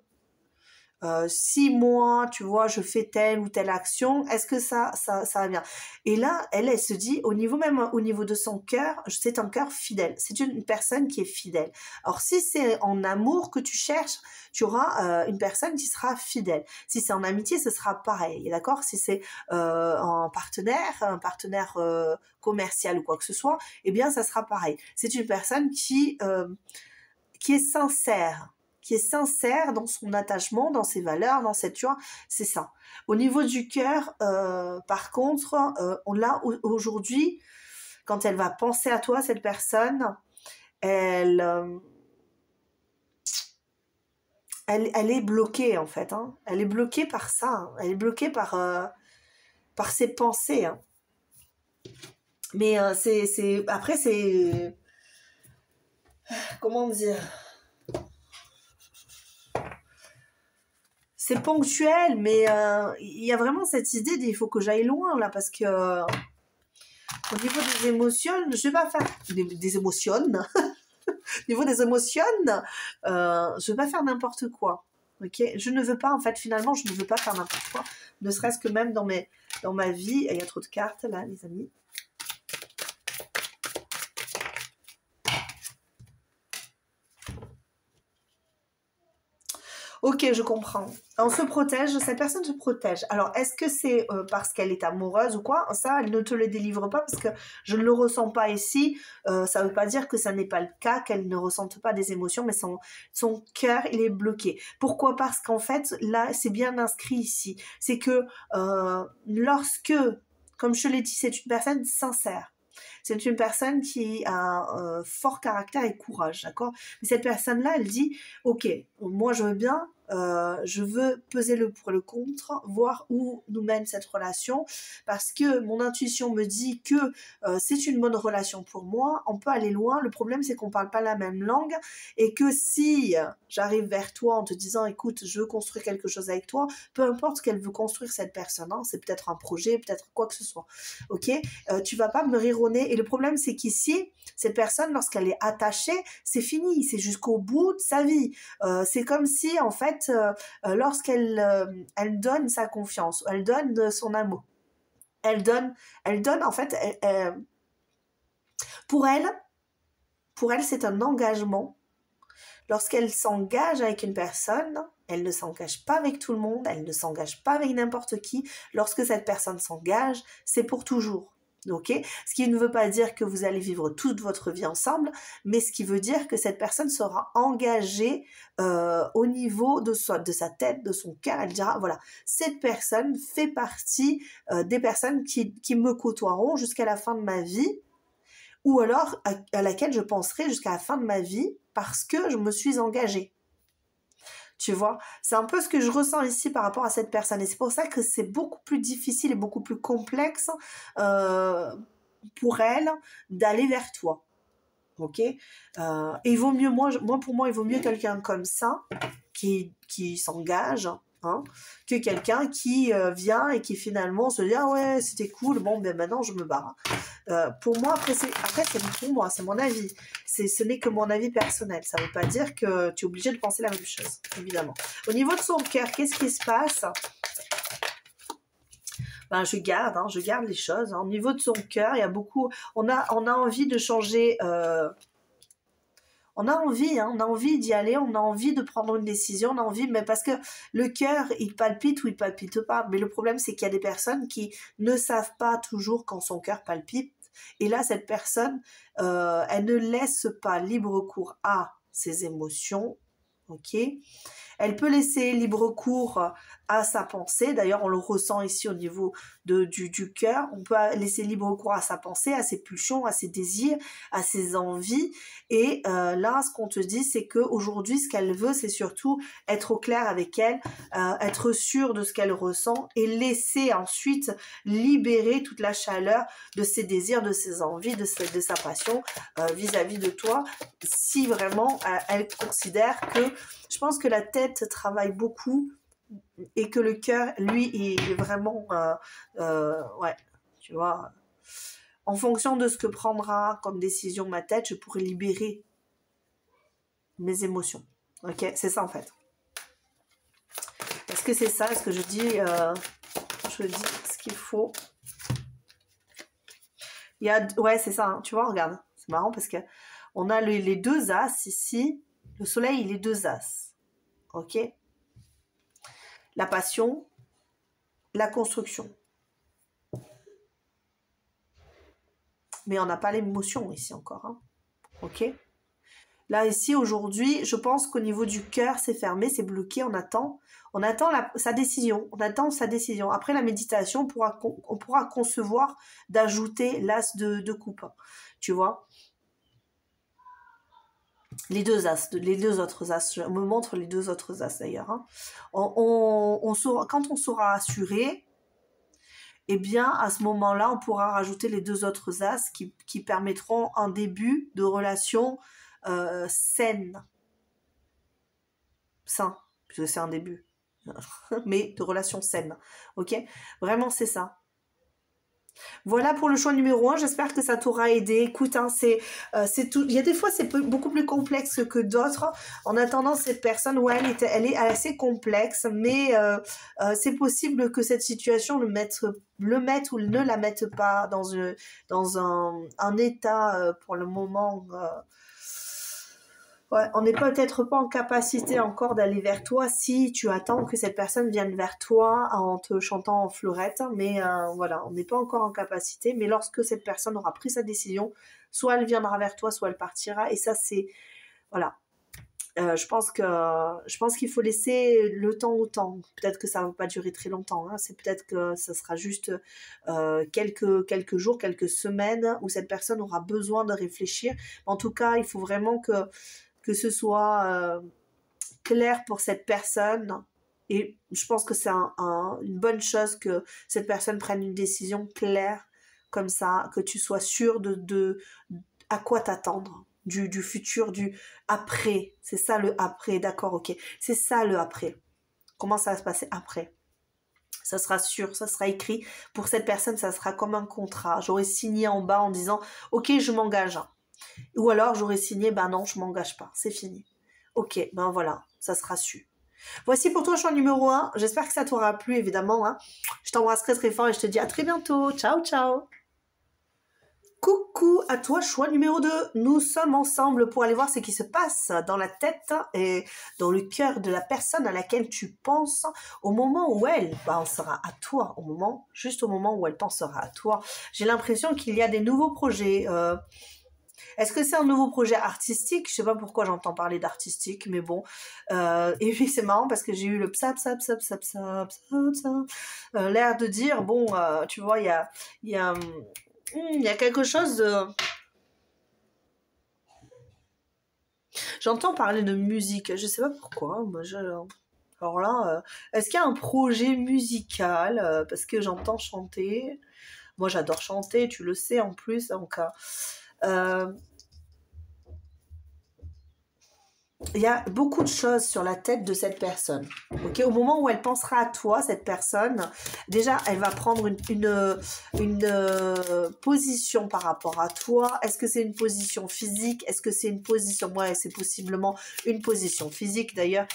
si moi, tu vois, je fais telle ou telle action, est-ce que ça va bien? Et là, elle se dit, même au niveau de son cœur, c'est un cœur fidèle. C'est une personne qui est fidèle. Alors, si c'est en amour que tu cherches, tu auras une personne qui sera fidèle. Si c'est en amitié, ce sera pareil, d'accord? Si c'est un partenaire commercial ou quoi que ce soit, eh bien, ça sera pareil. C'est une personne qui est sincère dans son attachement, dans ses valeurs, dans cette, tu vois, c'est ça. Au niveau du cœur, par contre, aujourd'hui, quand elle va penser à toi, cette personne, elle est bloquée, en fait. Hein. Elle est bloquée par ça. Hein. Elle est bloquée par ses pensées. Hein. Mais après, c'est... Comment dire ? C'est ponctuel, mais il y a vraiment cette idée il faut que j'aille loin, là, parce que au niveau des émotions, je vais pas faire... Des émotions Au niveau des émotions, je vais pas faire n'importe quoi. Ok, je ne veux pas, en fait, finalement, je ne veux pas faire n'importe quoi. Ne serait-ce que même dans ma vie, il y a trop de cartes, là, les amis. Ok, je comprends. On se protège, cette personne se protège. Alors, est-ce que c'est parce qu'elle est amoureuse ou quoi? Ça, elle ne te le délivre pas parce que je ne le ressens pas ici. Ça ne veut pas dire que ça n'est pas le cas, qu'elle ne ressente pas des émotions, mais son cœur, il est bloqué. Pourquoi? Parce qu'en fait, là, c'est bien inscrit ici. C'est que lorsque, comme je te l'ai dit, c'est une personne sincère. C'est une personne qui a un fort caractère et courage, d'accord? Mais cette personne-là, elle dit, ok, moi je veux bien, je veux peser le pour et le contre, voir où nous mène cette relation, parce que mon intuition me dit que c'est une bonne relation pour moi, on peut aller loin. Le problème, c'est qu'on parle pas la même langue, et que si j'arrive vers toi en te disant, écoute, je veux construire quelque chose avec toi, peu importe ce qu'elle veut construire cette personne, hein, c'est peut-être un projet, peut-être quoi que ce soit, ok? Tu vas pas me rironner. Et le problème, c'est qu'ici, cette personne, lorsqu'elle est attachée, c'est fini, c'est jusqu'au bout de sa vie. C'est comme si, en fait, lorsqu'elle elle donne sa confiance, elle donne son amour, elle donne, en fait, pour elle, c'est un engagement. Lorsqu'elle s'engage avec une personne, elle ne s'engage pas avec tout le monde, elle ne s'engage pas avec n'importe qui. Lorsque cette personne s'engage, c'est pour toujours. Ok, ce qui ne veut pas dire que vous allez vivre toute votre vie ensemble, mais ce qui veut dire que cette personne sera engagée au niveau de sa tête, de son cœur. Elle dira, voilà, cette personne fait partie des personnes qui me côtoieront jusqu'à la fin de ma vie, ou alors à laquelle je penserai jusqu'à la fin de ma vie parce que je me suis engagée. Tu vois, c'est un peu ce que je ressens ici par rapport à cette personne. Et c'est pour ça que c'est beaucoup plus difficile et beaucoup plus complexe pour elle d'aller vers toi. Ok, et il vaut mieux, pour moi, il vaut mieux quelqu'un comme ça qui s'engage, hein, que quelqu'un qui vient et qui finalement se dit, ah ouais, c'était cool, bon, ben maintenant je me barre. Pour moi, après c'est pour moi, c'est mon avis. Ce n'est que mon avis personnel. Ça ne veut pas dire que tu es obligé de penser la même chose, évidemment. Au niveau de son cœur, qu'est-ce qui se passe? Ben, je garde les choses. Hein. Au niveau de son cœur, il y a beaucoup... On a envie de changer... On a envie d'y aller, on a envie de prendre une décision, on a envie, mais parce que le cœur, il palpite ou il palpite pas. Mais le problème, c'est qu'il y a des personnes qui ne savent pas toujours quand son cœur palpite. Et là, cette personne, elle ne laisse pas libre cours à ses émotions, ok? Elle peut laisser libre cours à sa pensée. D'ailleurs, on le ressent ici au niveau du cœur. On peut laisser libre cours à sa pensée, à ses pulsions, à ses désirs, à ses envies. Et là, ce qu'on te dit, c'est qu'aujourd'hui, ce qu'elle veut, c'est surtout être au clair avec elle, être sûre de ce qu'elle ressent et laisser ensuite libérer toute la chaleur de ses désirs, de ses envies, de sa passion vis-à-vis de toi. Si vraiment, elle considère que... Je pense que la tête travaille beaucoup et que le cœur, lui, il est vraiment, ouais, tu vois, en fonction de ce que prendra comme décision ma tête, je pourrai libérer mes émotions. Ok, c'est ça en fait. Est-ce que c'est ça? Est-ce que je dis ce qu'il faut? Il y a, ouais, c'est ça, hein. Tu vois, regarde, c'est marrant parce que on a les deux as ici. Le soleil, il est deux as. Ok? La passion, la construction. Mais on n'a pas l'émotion ici encore. Hein. Ok? Là, ici, aujourd'hui, je pense qu'au niveau du cœur, c'est fermé, c'est bloqué, on attend. On attend sa décision. On attend sa décision. Après la méditation, on pourra concevoir d'ajouter l'as de coupe. Tu vois? Les deux as, les deux autres as. Je me montre les deux autres as d'ailleurs. Hein. Quand on saura assurer, eh bien, à ce moment-là, on pourra rajouter les deux autres as qui permettront un début de relation saine. Sain, puisque c'est un début. Mais de relation saine. Ok? Vraiment, c'est ça. Voilà pour le choix numéro 1, j'espère que ça t'aura aidé. Écoute, hein, c'est tout. Il y a des fois, c'est beaucoup plus complexe que d'autres. En attendant, cette personne, ouais, elle est assez complexe, mais c'est possible que cette situation le mette ou ne la mette pas dans un état pour le moment. Ouais, on n'est peut-être pas en capacité encore d'aller vers toi si tu attends que cette personne vienne vers toi en te chantant en fleurette, mais voilà, on n'est pas encore en capacité, mais lorsque cette personne aura pris sa décision, soit elle viendra vers toi, soit elle partira, et ça c'est, voilà, je pense qu'il faut laisser le temps au temps. Peut-être que ça ne va pas durer très longtemps, hein. C'est peut-être que ça sera juste quelques jours, quelques semaines où cette personne aura besoin de réfléchir. En tout cas, il faut vraiment que ce soit clair pour cette personne. Et je pense que c'est une bonne chose que cette personne prenne une décision claire, comme ça, que tu sois sûr de à quoi t'attendre, du futur, du après. C'est ça le après, d'accord, ok. C'est ça le après. Comment ça va se passer après? Ça sera sûr, ça sera écrit. Pour cette personne, ça sera comme un contrat. J'aurais signé en bas en disant, ok, je m'engage. Ou alors j'aurais signé, ben non, je m'engage pas, c'est fini. Ok, ben voilà, ça sera su. Voici pour toi choix numéro 1. J'espère que ça t'aura plu, évidemment. Hein. Je t'embrasse très très fort et je te dis à très bientôt. Ciao, ciao. Coucou à toi, choix numéro 2. Nous sommes ensemble pour aller voir ce qui se passe dans la tête et dans le cœur de la personne à laquelle tu penses au moment où elle pensera à toi, juste au moment où elle pensera à toi. J'ai l'impression qu'il y a des nouveaux projets. Est-ce que c'est un nouveau projet artistique? Je sais pas pourquoi j'entends parler d'artistique, mais bon. Et puis c'est marrant parce que j'ai eu le psa psa psa psa psa psa psa, l'air de dire bon, tu vois, il y a quelque chose de. J'entends parler de musique. Je sais pas pourquoi. Alors là, est-ce qu'il y a un projet musical? Parce que j'entends chanter. Moi, j'adore chanter, tu le sais en plus. Donc, il y a beaucoup de choses sur la tête de cette personne. Ok, au moment où elle pensera à toi, cette personne, déjà, elle va prendre une position par rapport à toi. Est-ce que c'est une position physique? Est-ce que c'est une position... Ouais, c'est possiblement une position physique d'ailleurs.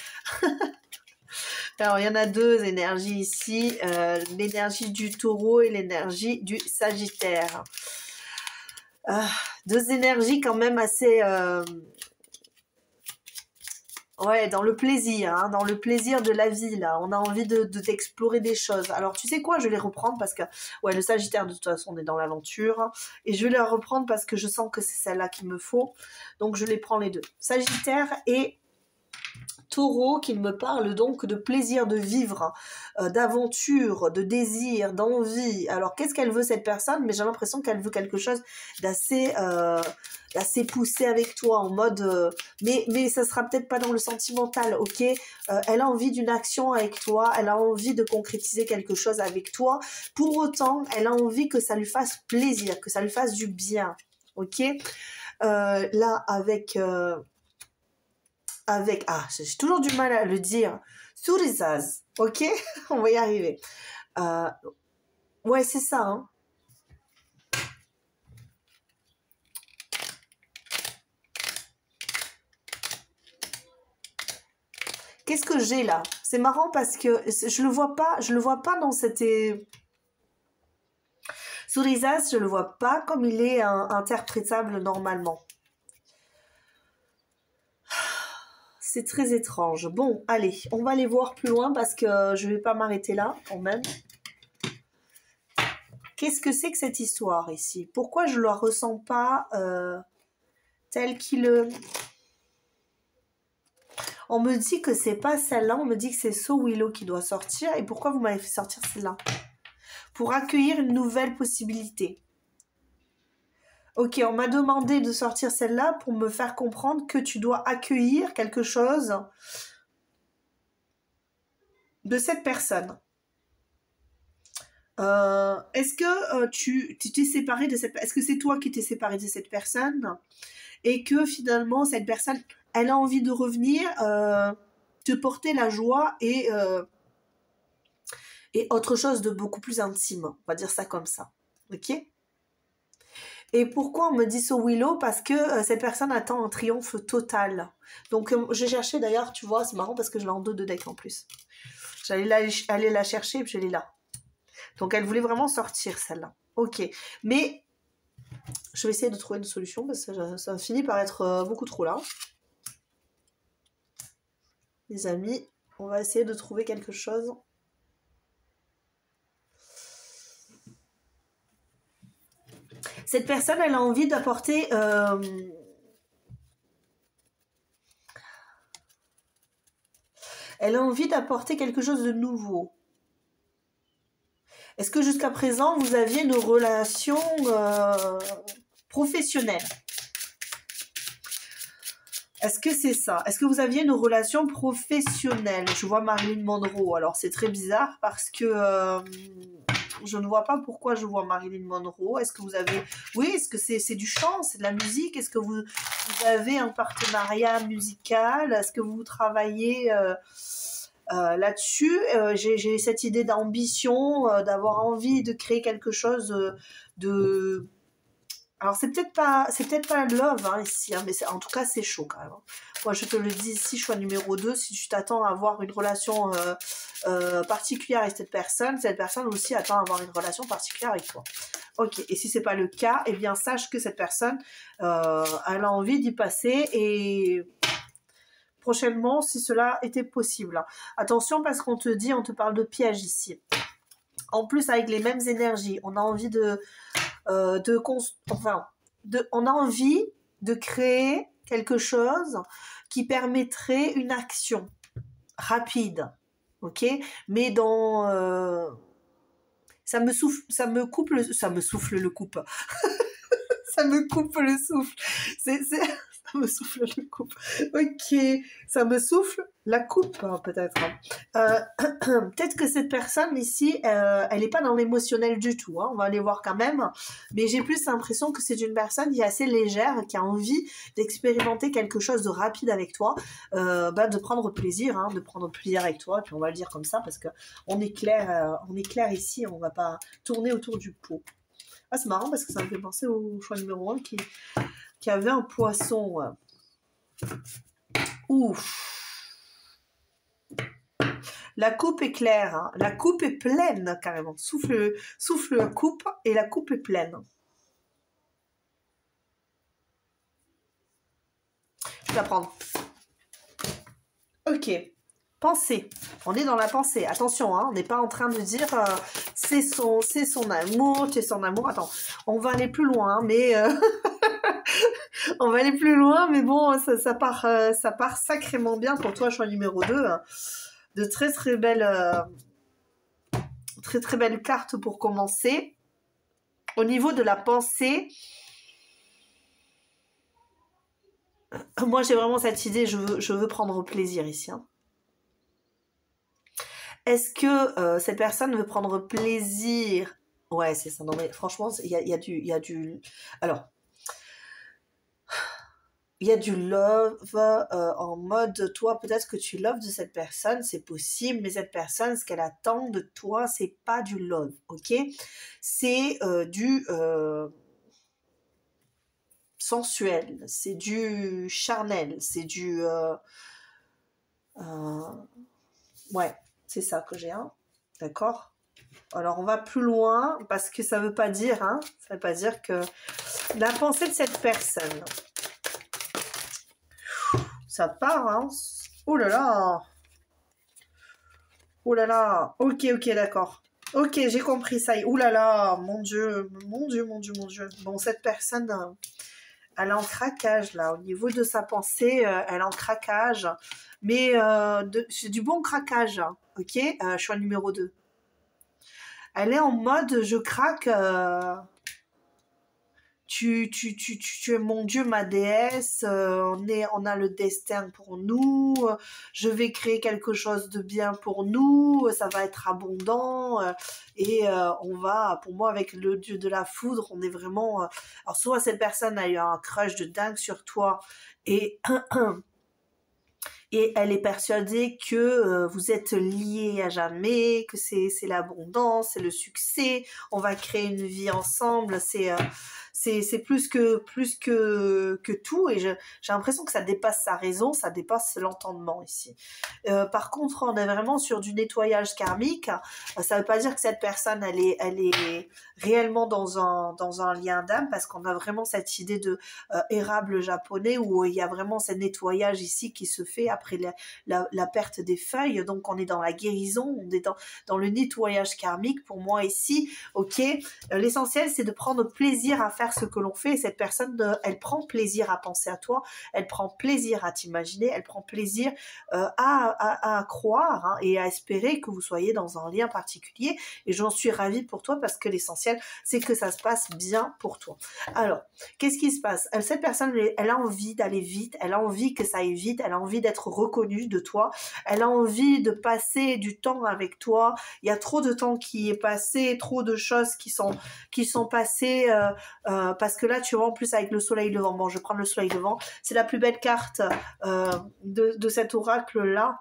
Alors, il y en a deux énergies ici. L'énergie du taureau et l'énergie du sagittaire. Deux énergies quand même assez... Ouais, dans le plaisir, hein, dans le plaisir de la vie, là. On a envie d'explorer des choses. Alors, tu sais quoi, je vais les reprendre parce que, ouais, le Sagittaire, de toute façon, on est dans l'aventure. Et je vais les reprendre parce que je sens que c'est celle-là qu'il me faut. Donc, je les prends les deux. Sagittaire et Taureau, qui me parle donc de plaisir de vivre, d'aventure, de désir, d'envie. Alors, qu'est-ce qu'elle veut, cette personne? Mais j'ai l'impression qu'elle veut quelque chose d'assez poussé avec toi, en mode... mais ça sera peut-être pas dans le sentimental, ok? Elle a envie d'une action avec toi, elle a envie de concrétiser quelque chose avec toi. Pour autant, elle a envie que ça lui fasse plaisir, que ça lui fasse du bien, ok? Là, avec avec... Ah, j'ai toujours du mal à le dire. Surizaz, ok. On va y arriver. Ouais, c'est ça, hein. Qu'est-ce que j'ai là? C'est marrant parce que je le vois pas dans cette... Surizaz, je le vois pas comme il est interprétable normalement. C'est très étrange. Bon, allez, on va aller voir plus loin parce que je vais pas m'arrêter là quand même. Qu'est-ce que c'est que cette histoire ici? Pourquoi je ne la ressens pas telle qu'il... On me dit que c'est pas celle-là, on me dit que c'est So Willow qui doit sortir. Et pourquoi vous m'avez fait sortir celle-là? Pour accueillir une nouvelle possibilité. Ok, on m'a demandé de sortir celle-là pour me faire comprendre que tu dois accueillir quelque chose de cette personne. Est-ce que tu t'es séparé de cette... Est-ce que c'est toi qui t'es séparé de cette personne et que finalement cette personne, elle a envie de revenir te porter la joie et autre chose de beaucoup plus intime, on va dire ça comme ça, ok? Et pourquoi on me dit So Willow? Parce que cette personne attend un triomphe total. Donc j'ai cherché d'ailleurs, tu vois, c'est marrant parce que je l'ai en deux decks en plus. J'allais aller la chercher et puis je l'ai là. Donc elle voulait vraiment sortir celle-là. Ok, mais je vais essayer de trouver une solution parce que ça finit par être beaucoup trop là. Les amis, on va essayer de trouver quelque chose. Cette personne, elle a envie d'apporter... elle a envie d'apporter quelque chose de nouveau. Est-ce que jusqu'à présent, vous aviez une relation professionnelle? Est-ce que c'est ça? Est-ce que vous aviez une relation professionnelle? Je vois Marilyn Monroe. Alors, c'est très bizarre parce que je ne vois pas pourquoi je vois Marilyn Monroe. Est-ce que vous avez... Oui, est-ce que c'est du chant? C'est de la musique? Est-ce que vous avez un partenariat musical? Est-ce que vous travaillez... là-dessus, j'ai cette idée d'ambition, d'avoir envie de créer quelque chose de... Alors c'est peut-être pas love hein, ici, hein, mais en tout cas c'est chaud quand même. Hein. Moi je te le dis ici, choix numéro 2, si tu t'attends à avoir une relation particulière avec cette personne aussi attend à avoir une relation particulière avec toi. Ok, et si c'est pas le cas, eh bien sache que cette personne, elle a envie d'y passer et... prochainement si cela était possible. Attention parce qu'on te parle de piège ici. En plus avec les mêmes énergies, on a envie on a envie de créer quelque chose qui permettrait une action rapide, ok? Mais dans ça me souffle le coupe. Ça me coupe le souffle. Ça me souffle le coupe. Ok, ça me souffle la coupe, hein, peut-être. Peut-être que cette personne ici, elle n'est pas dans l'émotionnel du tout. Hein, on va aller voir quand même. Mais j'ai plus l'impression que c'est une personne qui est assez légère, qui a envie d'expérimenter quelque chose de rapide avec toi, de prendre plaisir, hein, avec toi. Et puis on va le dire comme ça parce que on est clair ici. On va pas tourner autour du pot. Ah, c'est marrant parce que ça me fait penser au choix numéro 1 qui avait un poisson. Ouf. La coupe est claire. Hein. La coupe est pleine, carrément. Souffle la coupe et la coupe est pleine. Je vais la prendre. Ok. Pensée. On est dans la pensée. Attention, hein, on n'est pas en train de dire c'est son amour, c'est son amour. Attends, on va aller plus loin, mais on va aller plus loin, mais bon, ça part sacrément bien pour toi, choix numéro 2. Hein. De très très belles cartes pour commencer. Au niveau de la pensée, moi j'ai vraiment cette idée, je veux prendre plaisir ici. Hein. Est-ce que cette personne veut prendre plaisir? Ouais, c'est ça. Non mais franchement, il y a du... Alors, il y a du love en mode, toi, peut-être que tu loves de cette personne, c'est possible, mais cette personne, ce qu'elle attend de toi, c'est pas du love, ok? C'est du sensuel, c'est du charnel, c'est du... euh, ouais, c'est ça que j'ai, hein, d'accord? Alors, on va plus loin, parce que ça veut pas dire, hein, ça veut pas dire que la pensée de cette personne, ça part, hein. Oh là là. Oh là là. Ok, ok, d'accord. Ok, j'ai compris ça. Oh là là. Mon Dieu. Mon Dieu, mon Dieu, mon Dieu. Bon, cette personne, elle est en craquage, là. Au niveau de sa pensée, elle est en craquage. Mais c'est du bon craquage, hein. Ok, choix numéro 2. Elle est en mode, je craque... tu es mon Dieu, ma déesse, on a le destin pour nous, je vais créer quelque chose de bien pour nous, ça va être abondant, on va, pour moi, avec le Dieu de la foudre, on est vraiment... alors, soit cette personne a eu un crush de dingue sur toi, et... et elle est persuadée que vous êtes liés à jamais, que c'est l'abondance, c'est le succès, on va créer une vie ensemble, c'est plus que tout, et j'ai l'impression que ça dépasse sa raison, ça dépasse l'entendement ici. Par contre, on est vraiment sur du nettoyage karmique. Ça veut pas dire que cette personne elle est réellement dans un lien d'âme, parce qu'on a vraiment cette idée de érable japonais où il y a vraiment ce nettoyage ici qui se fait après la perte des feuilles. Donc on est dans la guérison, on est dans le nettoyage karmique pour moi ici. Ok, l'essentiel c'est de prendre plaisir à faire ce que l'on fait, et cette personne elle prend plaisir à penser à toi, elle prend plaisir à t'imaginer, elle prend plaisir à croire, hein, et à espérer que vous soyez dans un lien particulier, et j'en suis ravie pour toi, parce que l'essentiel c'est que ça se passe bien pour toi. Alors, qu'est-ce qui se passe? Cette personne, elle a envie d'aller vite, elle a envie que ça aille vite, elle a envie d'être reconnue de toi, elle a envie de passer du temps avec toi. Il y a trop de temps qui est passé, trop de choses qui sont passées, parce que là, tu vois, en plus avec le soleil levant, bon, je vais prendre le soleil levant, c'est la plus belle carte de cet oracle-là,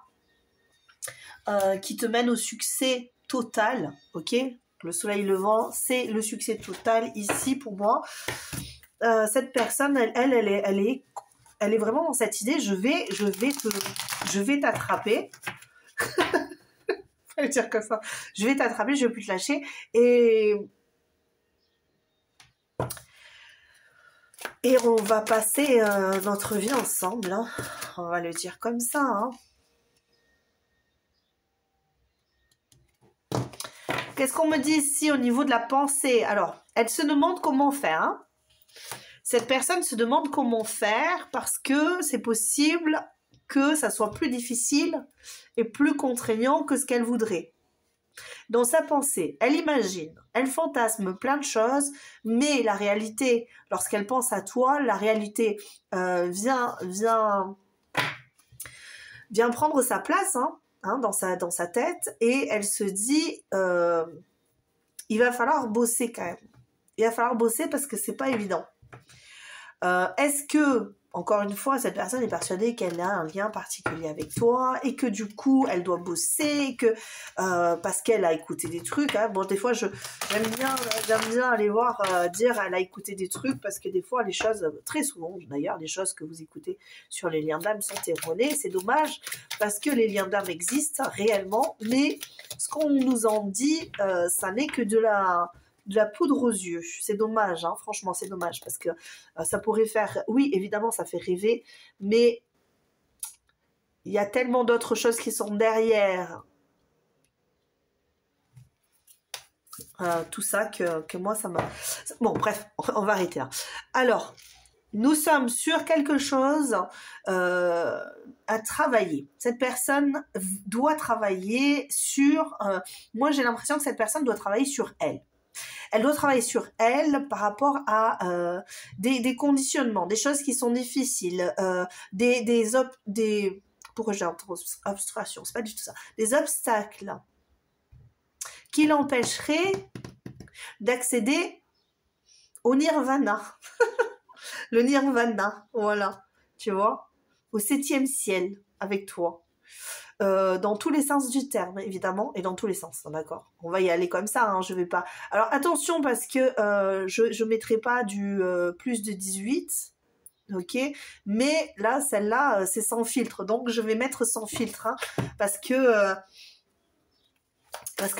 qui te mène au succès total, ok? Le soleil levant, c'est le succès total ici pour moi. Cette personne, elle est vraiment dans cette idée, je vais t'attraper. Je vais dire comme ça. Je vais t'attraper, je vais plus te lâcher. Et on va passer notre vie ensemble, hein. On va le dire comme ça, hein. Qu'est-ce qu'on me dit ici au niveau de la pensée? Alors, elle se demande comment faire, hein. Cette personne se demande comment faire, parce que c'est possible que ça soit plus difficile et plus contraignant que ce qu'elle voudrait. Dans sa pensée, elle imagine, elle fantasme plein de choses, mais la réalité, lorsqu'elle pense à toi, la réalité vient prendre sa place, hein, dans sa tête, et elle se dit, il va falloir bosser quand même. Il va falloir bosser parce que c'est pas évident. Est-ce que, encore une fois, cette personne est persuadée qu'elle a un lien particulier avec toi, et que du coup elle doit bosser, que parce qu'elle a écouté des trucs, hein. Bon, des fois j'aime bien aller voir, dire elle a écouté des trucs, parce que des fois les choses, très souvent d'ailleurs, les choses que vous écoutez sur les liens d'âme sont erronées. C'est dommage, parce que les liens d'âme existent réellement, mais ce qu'on nous en dit, ça n'est que de la poudre aux yeux. C'est dommage, hein, franchement, c'est dommage, parce que ça pourrait faire... Oui, évidemment, ça fait rêver, mais il y a tellement d'autres choses qui sont derrière tout ça que moi, ça m'a... Bon, bref, on va arrêter là. Alors, nous sommes sur quelque chose à travailler. Cette personne doit travailler sur... moi, j'ai l'impression que cette personne doit travailler sur elle. Elle doit travailler sur elle par rapport à des conditionnements, des choses qui sont difficiles, pourquoi j'ai obstruction, c'est pas du tout ça, des obstacles qui l'empêcheraient d'accéder au nirvana. Le nirvana, voilà. tu vois, au 7e ciel avec toi. Dans tous les sens du terme, évidemment, et dans tous les sens, hein, d'accord. On va y aller comme ça, hein, je vais pas... Alors, attention, parce que je mettrai pas du plus de 18, ok. Mais là, celle-là, c'est sans filtre, donc je vais mettre sans filtre, hein, parce que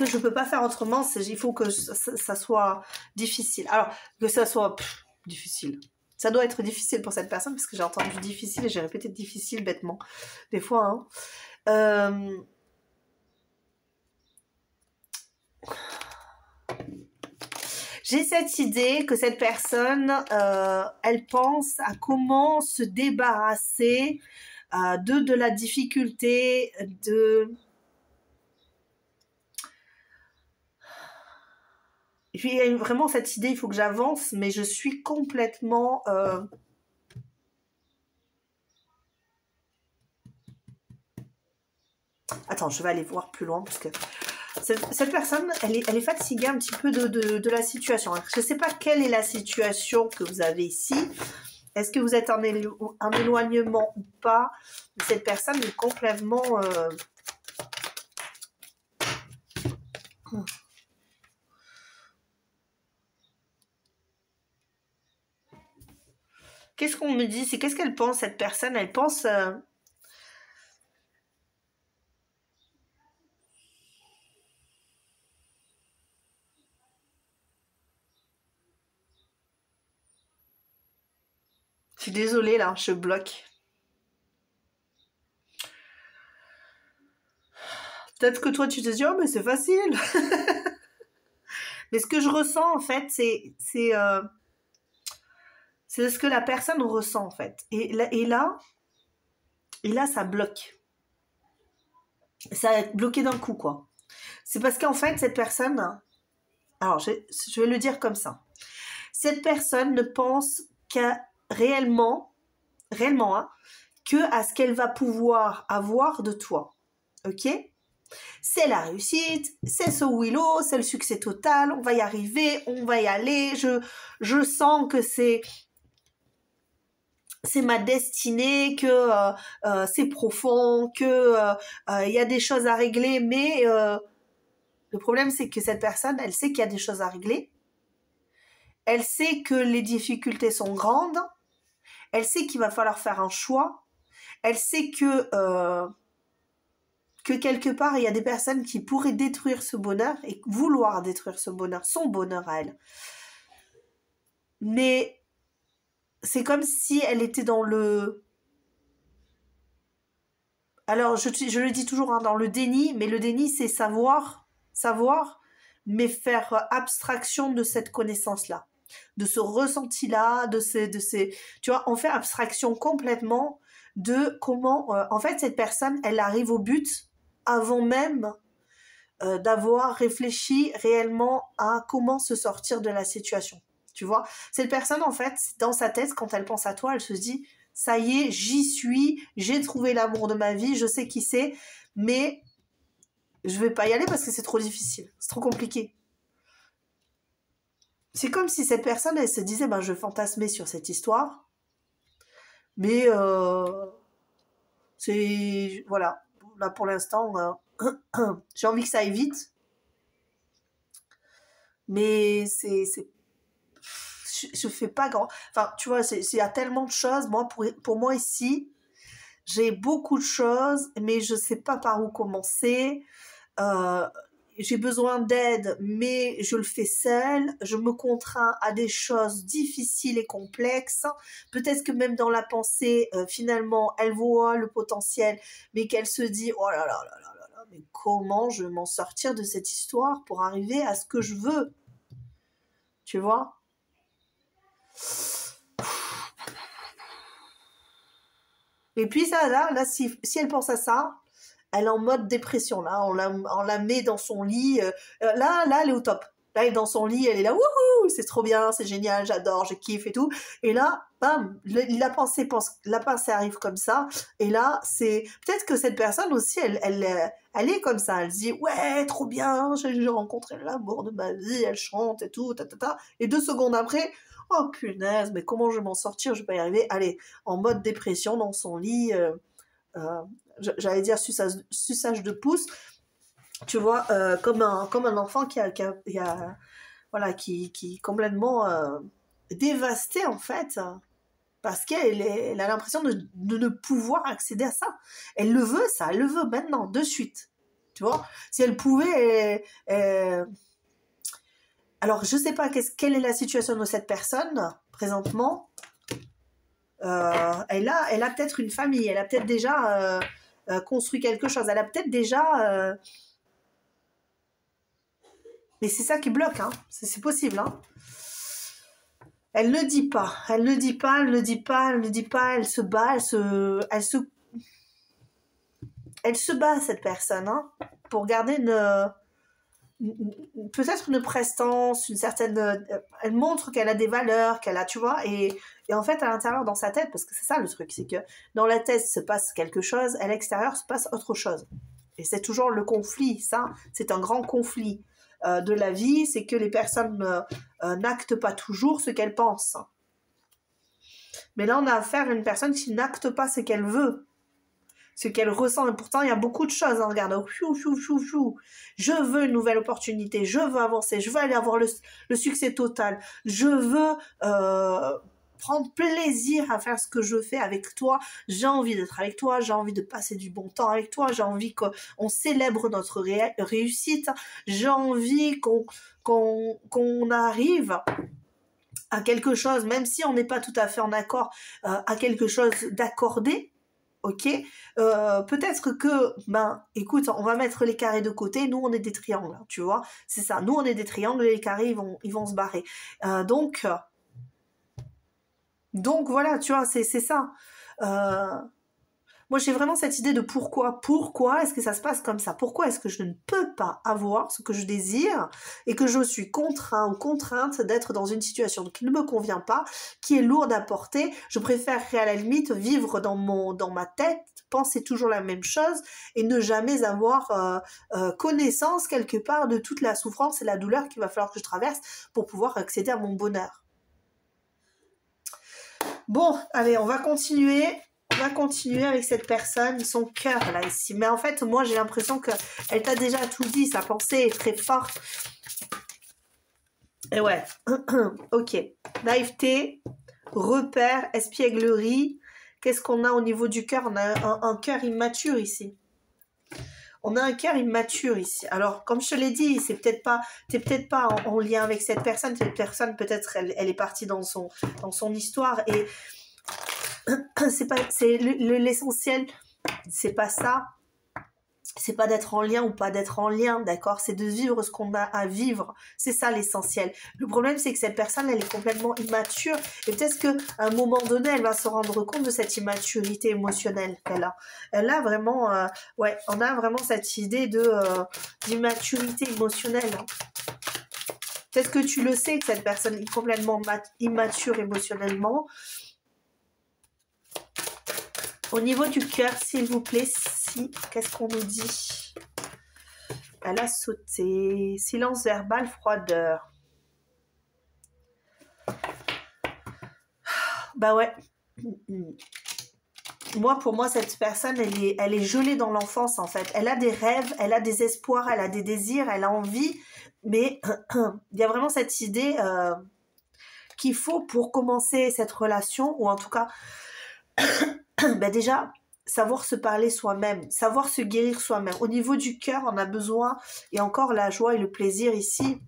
je peux pas faire autrement. Il faut que ça soit difficile. Alors que ça soit difficile. Ça doit être difficile pour cette personne parce que j'ai entendu difficile et j'ai répété difficile bêtement des fois. Hein. J'ai cette idée que cette personne, elle pense à comment se débarrasser de la difficulté, il y a vraiment cette idée, il faut que j'avance, mais je suis complètement... Attends, je vais aller voir plus loin, parce que cette personne, elle est fatiguée un petit peu de la situation. Je ne sais pas quelle est la situation que vous avez ici. Est-ce que vous êtes en éloignement ou pas? Cette personne est complètement... Qu'est-ce qu'on me dit? C'est qu'est-ce qu'elle pense, cette personne? Elle pense... Je suis désolée, là, je bloque. Peut-être que toi, tu te dis, oh, mais c'est facile. Mais ce que je ressens, en fait, c'est ce que la personne ressent, en fait. Et là, ça bloque. Ça va être bloqué d'un coup, quoi. C'est parce qu'en fait, cette personne... Alors, je vais le dire comme ça. Cette personne ne pense qu'à réellement, hein, que à ce qu'elle va pouvoir avoir de toi. Ok? C'est la réussite, c'est ce willow, c'est le succès total, on va y arriver, on va y aller, je sens que c'est ma destinée, que c'est profond, que y a des choses à régler, mais le problème c'est que cette personne, elle sait qu'il y a des choses à régler, elle sait que les difficultés sont grandes, elle sait qu'il va falloir faire un choix, elle sait que quelque part, il y a des personnes qui pourraient détruire ce bonheur et vouloir détruire ce bonheur, son bonheur à elle. Mais c'est comme si elle était dans le... Alors, je le dis toujours, hein, dans le déni, mais le déni, c'est savoir, mais faire abstraction de cette connaissance-là, de ce ressenti-là, de ces... Tu vois, on fait abstraction complètement de comment... en fait, cette personne, elle arrive au but avant même d'avoir réfléchi réellement à comment se sortir de la situation. Tu vois, cette personne, en fait, dans sa tête, quand elle pense à toi, elle se dit, ça y est, j'y suis, j'ai trouvé l'amour de ma vie, je sais qui c'est, mais je vais pas y aller parce que c'est trop difficile, c'est trop compliqué. C'est comme si cette personne, elle se disait, ben, je fantasmais sur cette histoire, mais c'est... Voilà, là, pour l'instant... j'ai envie que ça aille vite, mais je fais pas grand... Enfin, tu vois, il y a tellement de choses. Moi, pour moi, ici, j'ai beaucoup de choses, mais je sais pas par où commencer. J'ai besoin d'aide, mais je le fais seule. Je me contrains à des choses difficiles et complexes. Peut-être que même dans la pensée, finalement, elle voit le potentiel, mais qu'elle se dit, oh là là là là là là, mais comment je vais m'en sortir de cette histoire pour arriver à ce que je veux? Tu vois? Et puis ça, là si elle pense à ça, elle est en mode dépression. Là, on la met dans son lit. Là, elle est au top. Là, elle est dans son lit, elle est là, wouhou, c'est trop bien, c'est génial, j'adore, je kiffe et tout. Et là, bam, la pensée arrive comme ça. Et là, c'est peut-être que cette personne aussi, elle est comme ça. Elle se dit, ouais, trop bien, j'ai rencontré l'amour de ma vie, elle chante et tout, ta, ta, ta. Et 2 secondes après, oh punaise, mais comment je vais m'en sortir, je vais pas y arriver. Allez, en mode dépression dans son lit, euh, j'allais dire suçage de pouce, tu vois, comme un enfant voilà, qui est complètement dévasté en fait, parce elle a l'impression de ne pouvoir accéder à ça. Elle le veut, ça, elle le veut maintenant, de suite. Tu vois, si elle pouvait, alors je sais pas quelle est la situation de cette personne présentement. Elle a peut-être une famille, elle a peut-être déjà construit quelque chose, elle a peut-être déjà mais c'est ça qui bloque, hein. C'est possible, hein. Elle ne dit pas, elle ne dit pas, elle ne dit pas, elle ne dit pas, elle se bat, elle se bat, cette personne, hein, pour garder peut-être une prestance, une certaine, elle montre qu'elle a des valeurs, qu'elle a, tu vois, et en fait, à l'intérieur, dans sa tête, parce que c'est ça le truc, c'est que dans la tête se passe quelque chose, à l'extérieur se passe autre chose. Et c'est toujours le conflit, ça, c'est un grand conflit de la vie, c'est que les personnes n'actent pas toujours ce qu'elles pensent. Mais là, on a affaire à une personne qui n'acte pas ce qu'elle veut, ce qu'elle ressent. Et pourtant, il y a beaucoup de choses. Hein. Regarde, je veux une nouvelle opportunité, je veux avancer, je veux aller avoir le succès total, je veux prendre plaisir à faire ce que je fais avec toi, j'ai envie d'être avec toi, j'ai envie de passer du bon temps avec toi, j'ai envie qu'on célèbre notre réussite, j'ai envie qu'on arrive à quelque chose, même si on n'est pas tout à fait en accord, à quelque chose d'accordé, ok, peut-être que, ben, écoute, on va mettre les carrés de côté, nous on est des triangles, hein, tu vois, c'est ça, nous on est des triangles et les carrés ils vont se barrer. Donc voilà, tu vois, c'est ça. Moi, j'ai vraiment cette idée de pourquoi. Pourquoi est-ce que ça se passe comme ça? Pourquoi est-ce que je ne peux pas avoir ce que je désire et que je suis contraint ou contrainte d'être dans une situation qui ne me convient pas, qui est lourde à porter? Je préférerais à la limite vivre dans ma tête, penser toujours la même chose et ne jamais avoir connaissance quelque part de toute la souffrance et la douleur qu'il va falloir que je traverse pour pouvoir accéder à mon bonheur. Bon, allez, on va continuer avec cette personne, son cœur là ici. Mais en fait, moi j'ai l'impression qu'elle t'a déjà tout dit, sa pensée est très forte. Et ouais, ok. Naïveté, repère, espièglerie. Qu'est-ce qu'on a au niveau du cœur? On a un cœur immature ici. On a un cœur immature ici. Alors, comme je te l'ai dit, t'es peut-être pas en lien avec cette personne. Cette personne, peut-être, elle est partie dans son histoire et c'est l'essentiel, c'est pas ça, c'est pas d'être en lien ou pas d'être en lien, d'accord, c'est de vivre ce qu'on a à vivre, c'est ça l'essentiel. Le problème, c'est que cette personne, elle est complètement immature et peut-être qu'à un moment donné, elle va se rendre compte de cette immaturité émotionnelle qu'elle a. Elle a vraiment, ouais, on a vraiment cette idée d'immaturité émotionnelle. Peut-être que tu le sais que cette personne est complètement immature émotionnellement. Au niveau du cœur, s'il vous plaît, qu'est-ce qu'on nous dit? Elle a sauté. Silence verbal, froideur. Bah ouais. Pour moi, cette personne, elle est gelée dans l'enfance, en fait. Elle a des rêves, elle a des espoirs, elle a des désirs, elle a envie. Mais il y a vraiment cette idée qu'il faut, pour commencer cette relation, ou en tout cas... Ben déjà, savoir se parler soi-même, savoir se guérir soi-même. Au niveau du cœur, on a besoin, et encore la joie et le plaisir ici,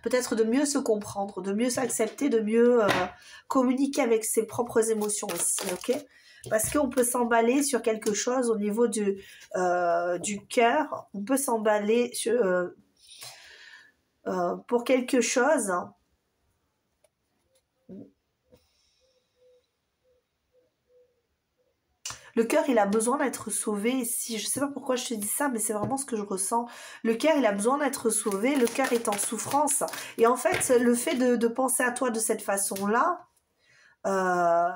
peut-être de mieux se comprendre, de mieux s'accepter, de mieux communiquer avec ses propres émotions ici, ok? Parce qu'on peut s'emballer sur quelque chose au niveau du cœur, on peut s'emballer pour quelque chose. Le cœur, il a besoin d'être sauvé. Et si, je sais pas pourquoi je te dis ça, mais c'est vraiment ce que je ressens. Le cœur, il a besoin d'être sauvé. Le cœur est en souffrance. Et en fait, le fait de penser à toi de cette façon-là, euh,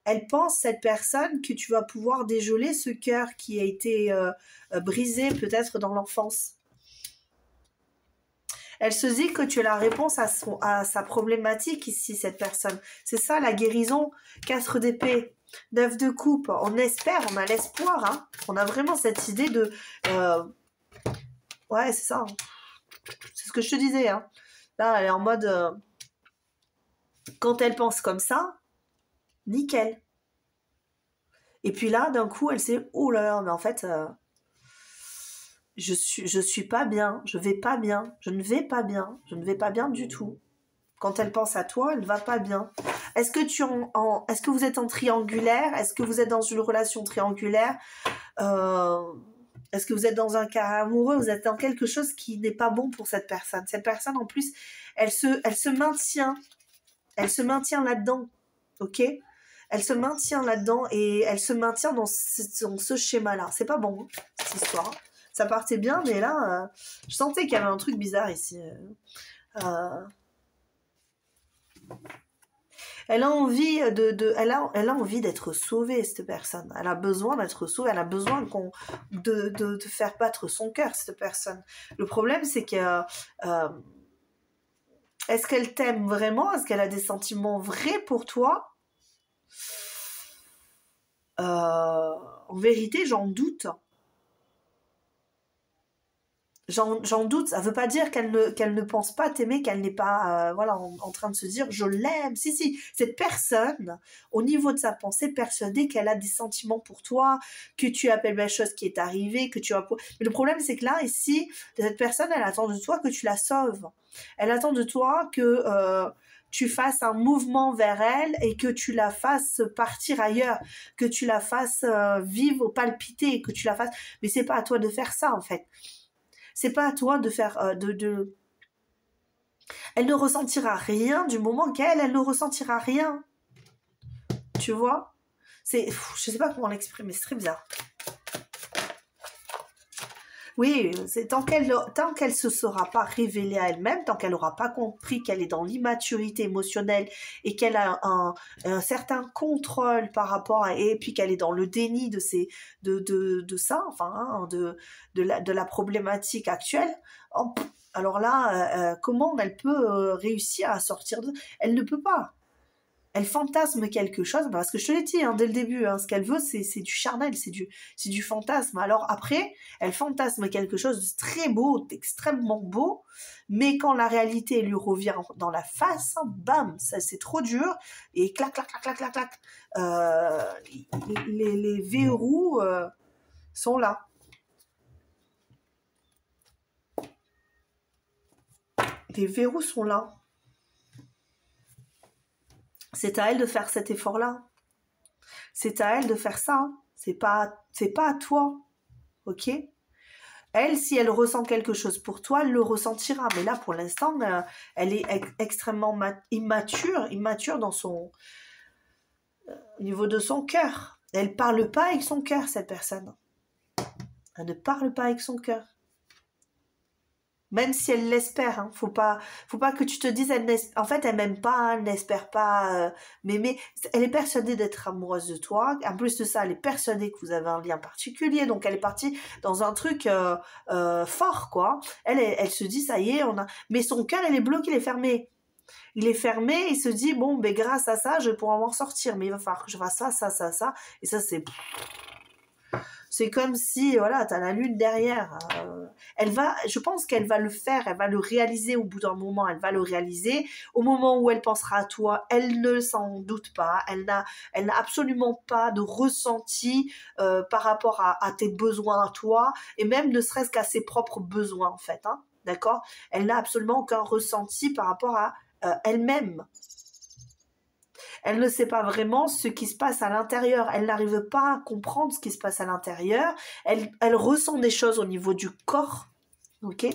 elle pense, cette personne, que tu vas pouvoir dégeler ce cœur qui a été brisé peut-être dans l'enfance. Elle se dit que tu as la réponse à sa problématique ici, cette personne. C'est ça la guérison. 4 d'épée, 9 de coupe. On espère, on a l'espoir. Hein. On a vraiment cette idée de... Ouais, c'est ça. C'est ce que je te disais. Hein. Là, elle est en mode... Quand elle pense comme ça, nickel. Et puis là, d'un coup, elle sait, oh là là, mais en fait, je suis pas bien, je vais pas bien, je ne vais pas bien, je ne vais pas bien du tout. Quand elle pense à toi, elle va pas bien. Est-ce que est-ce que vous êtes en triangulaire? Est-ce que vous êtes dans une relation triangulaire? Est-ce que vous êtes dans un cas amoureux? Vous êtes dans quelque chose qui n'est pas bon pour cette personne. Cette personne, en plus, elle se maintient. Elle se maintient là-dedans. Ok? Elle se maintient là-dedans et elle se maintient dans ce schéma-là. C'est pas bon, hein, cette histoire. Ça partait bien, mais là, je sentais qu'il y avait un truc bizarre ici. Elle a envie elle a envie d'être sauvée, cette personne. Elle a besoin d'être sauvée. Elle a besoin de faire battre son cœur, cette personne. Le problème, c'est que est-ce qu'elle t'aime vraiment? Est-ce qu'elle a des sentiments vrais pour toi? En vérité, j'en doute. J'en doute, ça veut pas dire qu'elle ne pense pas t'aimer, qu'elle n'est pas voilà, en train de se dire je l'aime. Si, cette personne, au niveau de sa pensée, persuadée qu'elle a des sentiments pour toi, que tu appelles la chose qui est arrivée, que tu as... Mais le problème, c'est que là, ici, cette personne, elle attend de toi que tu la sauves. Elle attend de toi que tu fasses un mouvement vers elle et que tu la fasses partir ailleurs, que tu la fasses vivre, palpiter, que tu la fasses... Mais c'est pas à toi de faire ça, en fait. C'est pas à toi de faire Elle ne ressentira rien du moment elle ne ressentira rien. Tu vois? Je sais pas comment l'exprimer, c'est très bizarre. Oui, c'est tant qu'elle se sera pas révélée à elle-même, tant qu'elle n'aura pas compris qu'elle est dans l'immaturité émotionnelle et qu'elle a un certain contrôle par rapport et puis qu'elle est dans le déni de ça, enfin, hein, de la problématique actuelle. Alors là, comment elle peut réussir à sortir de... Elle ne peut pas. Elle fantasme quelque chose, parce que je te l'ai dit hein, dès le début, hein, ce qu'elle veut, c'est du charnel, c'est du fantasme. Alors après, elle fantasme quelque chose de très beau, d'extrêmement beau, mais quand la réalité lui revient dans la face, hein, bam, ça c'est trop dur, et clac, clac, clac, clac, clac, clac, les verrous sont là. Les verrous sont là. C'est à elle de faire cet effort-là. C'est à elle de faire ça. Hein. C'est pas à toi. Ok? Elle, si elle ressent quelque chose pour toi, elle le ressentira. Mais là, pour l'instant, elle est extrêmement immature dans au niveau de son cœur. Elle parle pas avec son cœur, cette personne. Elle ne parle pas avec son cœur. Même si elle l'espère, hein. Faut pas que tu te dises, en fait, elle m'aime pas, elle n'espère pas m'aimer. Elle est persuadée d'être amoureuse de toi. En plus de ça, elle est persuadée que vous avez un lien particulier. Donc, elle est partie dans un truc fort, quoi. Elle se dit, ça y est, mais son cœur, il est bloqué, il est fermé. Il est fermé, il se dit, bon, ben, grâce à ça, je vais pouvoir m'en sortir. Mais il va falloir que je fasse ça. Et ça, c'est comme si, voilà, t'as la lune derrière. Je pense qu'elle va le faire, elle va le réaliser au bout d'un moment, elle va le réaliser. Au moment où elle pensera à toi, elle ne s'en doute pas, elle n'a absolument pas de ressenti par rapport à tes besoins à toi, et même ne serait-ce qu'à ses propres besoins, en fait. Hein, d'accord? Elle n'a absolument aucun ressenti par rapport à elle-même. Elle ne sait pas vraiment ce qui se passe à l'intérieur. Elle n'arrive pas à comprendre ce qui se passe à l'intérieur. Elle ressent des choses au niveau du corps. Ok?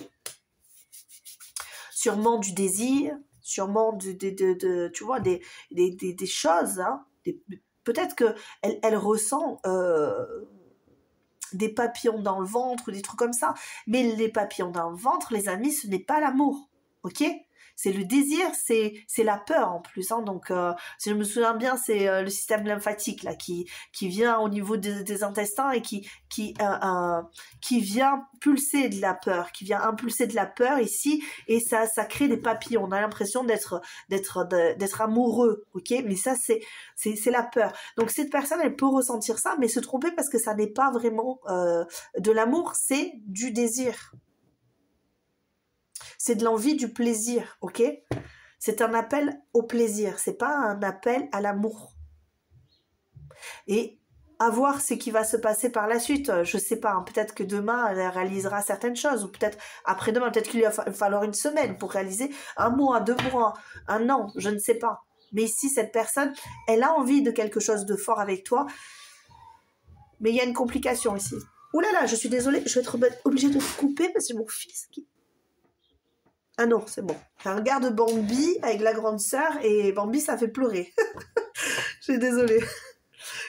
Sûrement du désir, sûrement tu vois, des choses, hein, peut-être que elle ressent des papillons dans le ventre ou des trucs comme ça. Mais les papillons dans le ventre, les amis, ce n'est pas l'amour. Ok? C'est le désir, c'est la peur en plus. Hein. Donc, si je me souviens bien, c'est le système lymphatique là qui vient au niveau des intestins et qui vient pulser de la peur, qui vient impulser de la peur ici, et ça crée des papillons. On a l'impression d'être amoureux, ok? Mais ça, c'est la peur. Donc, cette personne, elle peut ressentir ça, mais se tromper parce que ça n'est pas vraiment de l'amour, c'est du désir. C'est de l'envie, du plaisir, ok? C'est un appel au plaisir, c'est pas un appel à l'amour. Et à voir ce qui va se passer par la suite. Je sais pas, hein, peut-être que demain, elle réalisera certaines choses, ou peut-être après-demain, peut-être qu'il lui va falloir une semaine pour réaliser, un mois, 2 mois, un an, je ne sais pas. Mais ici, cette personne, elle a envie de quelque chose de fort avec toi, mais il y a une complication ici. Ouh là là, je suis désolée, je vais être obligée de te couper parce que c'est mon fils qui... Ah non, c'est bon. Je regarde Bambi avec la grande sœur et Bambi, ça fait pleurer. Je suis désolée.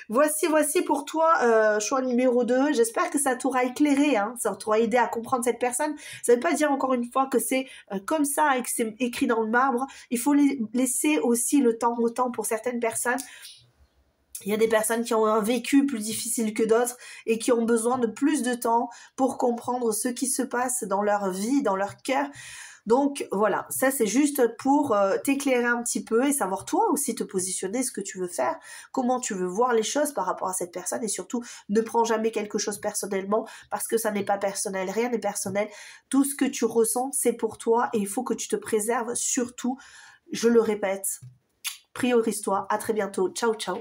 Voici pour toi, choix numéro 2. J'espère que ça t'aura éclairé, hein. Ça t'aura aidé à comprendre cette personne. Ça ne veut pas dire encore une fois que c'est comme ça et que c'est écrit dans le marbre. Il faut laisser aussi le temps au temps pour certaines personnes. Il y a des personnes qui ont un vécu plus difficile que d'autres et qui ont besoin de plus de temps pour comprendre ce qui se passe dans leur vie, dans leur cœur. Donc voilà, ça c'est juste pour t'éclairer un petit peu et savoir toi aussi te positionner, ce que tu veux faire, comment tu veux voir les choses par rapport à cette personne, et surtout ne prends jamais quelque chose personnellement parce que ça n'est pas personnel, rien n'est personnel. Tout ce que tu ressens, c'est pour toi et il faut que tu te préserves surtout, je le répète, priorise-toi. À très bientôt, ciao ciao.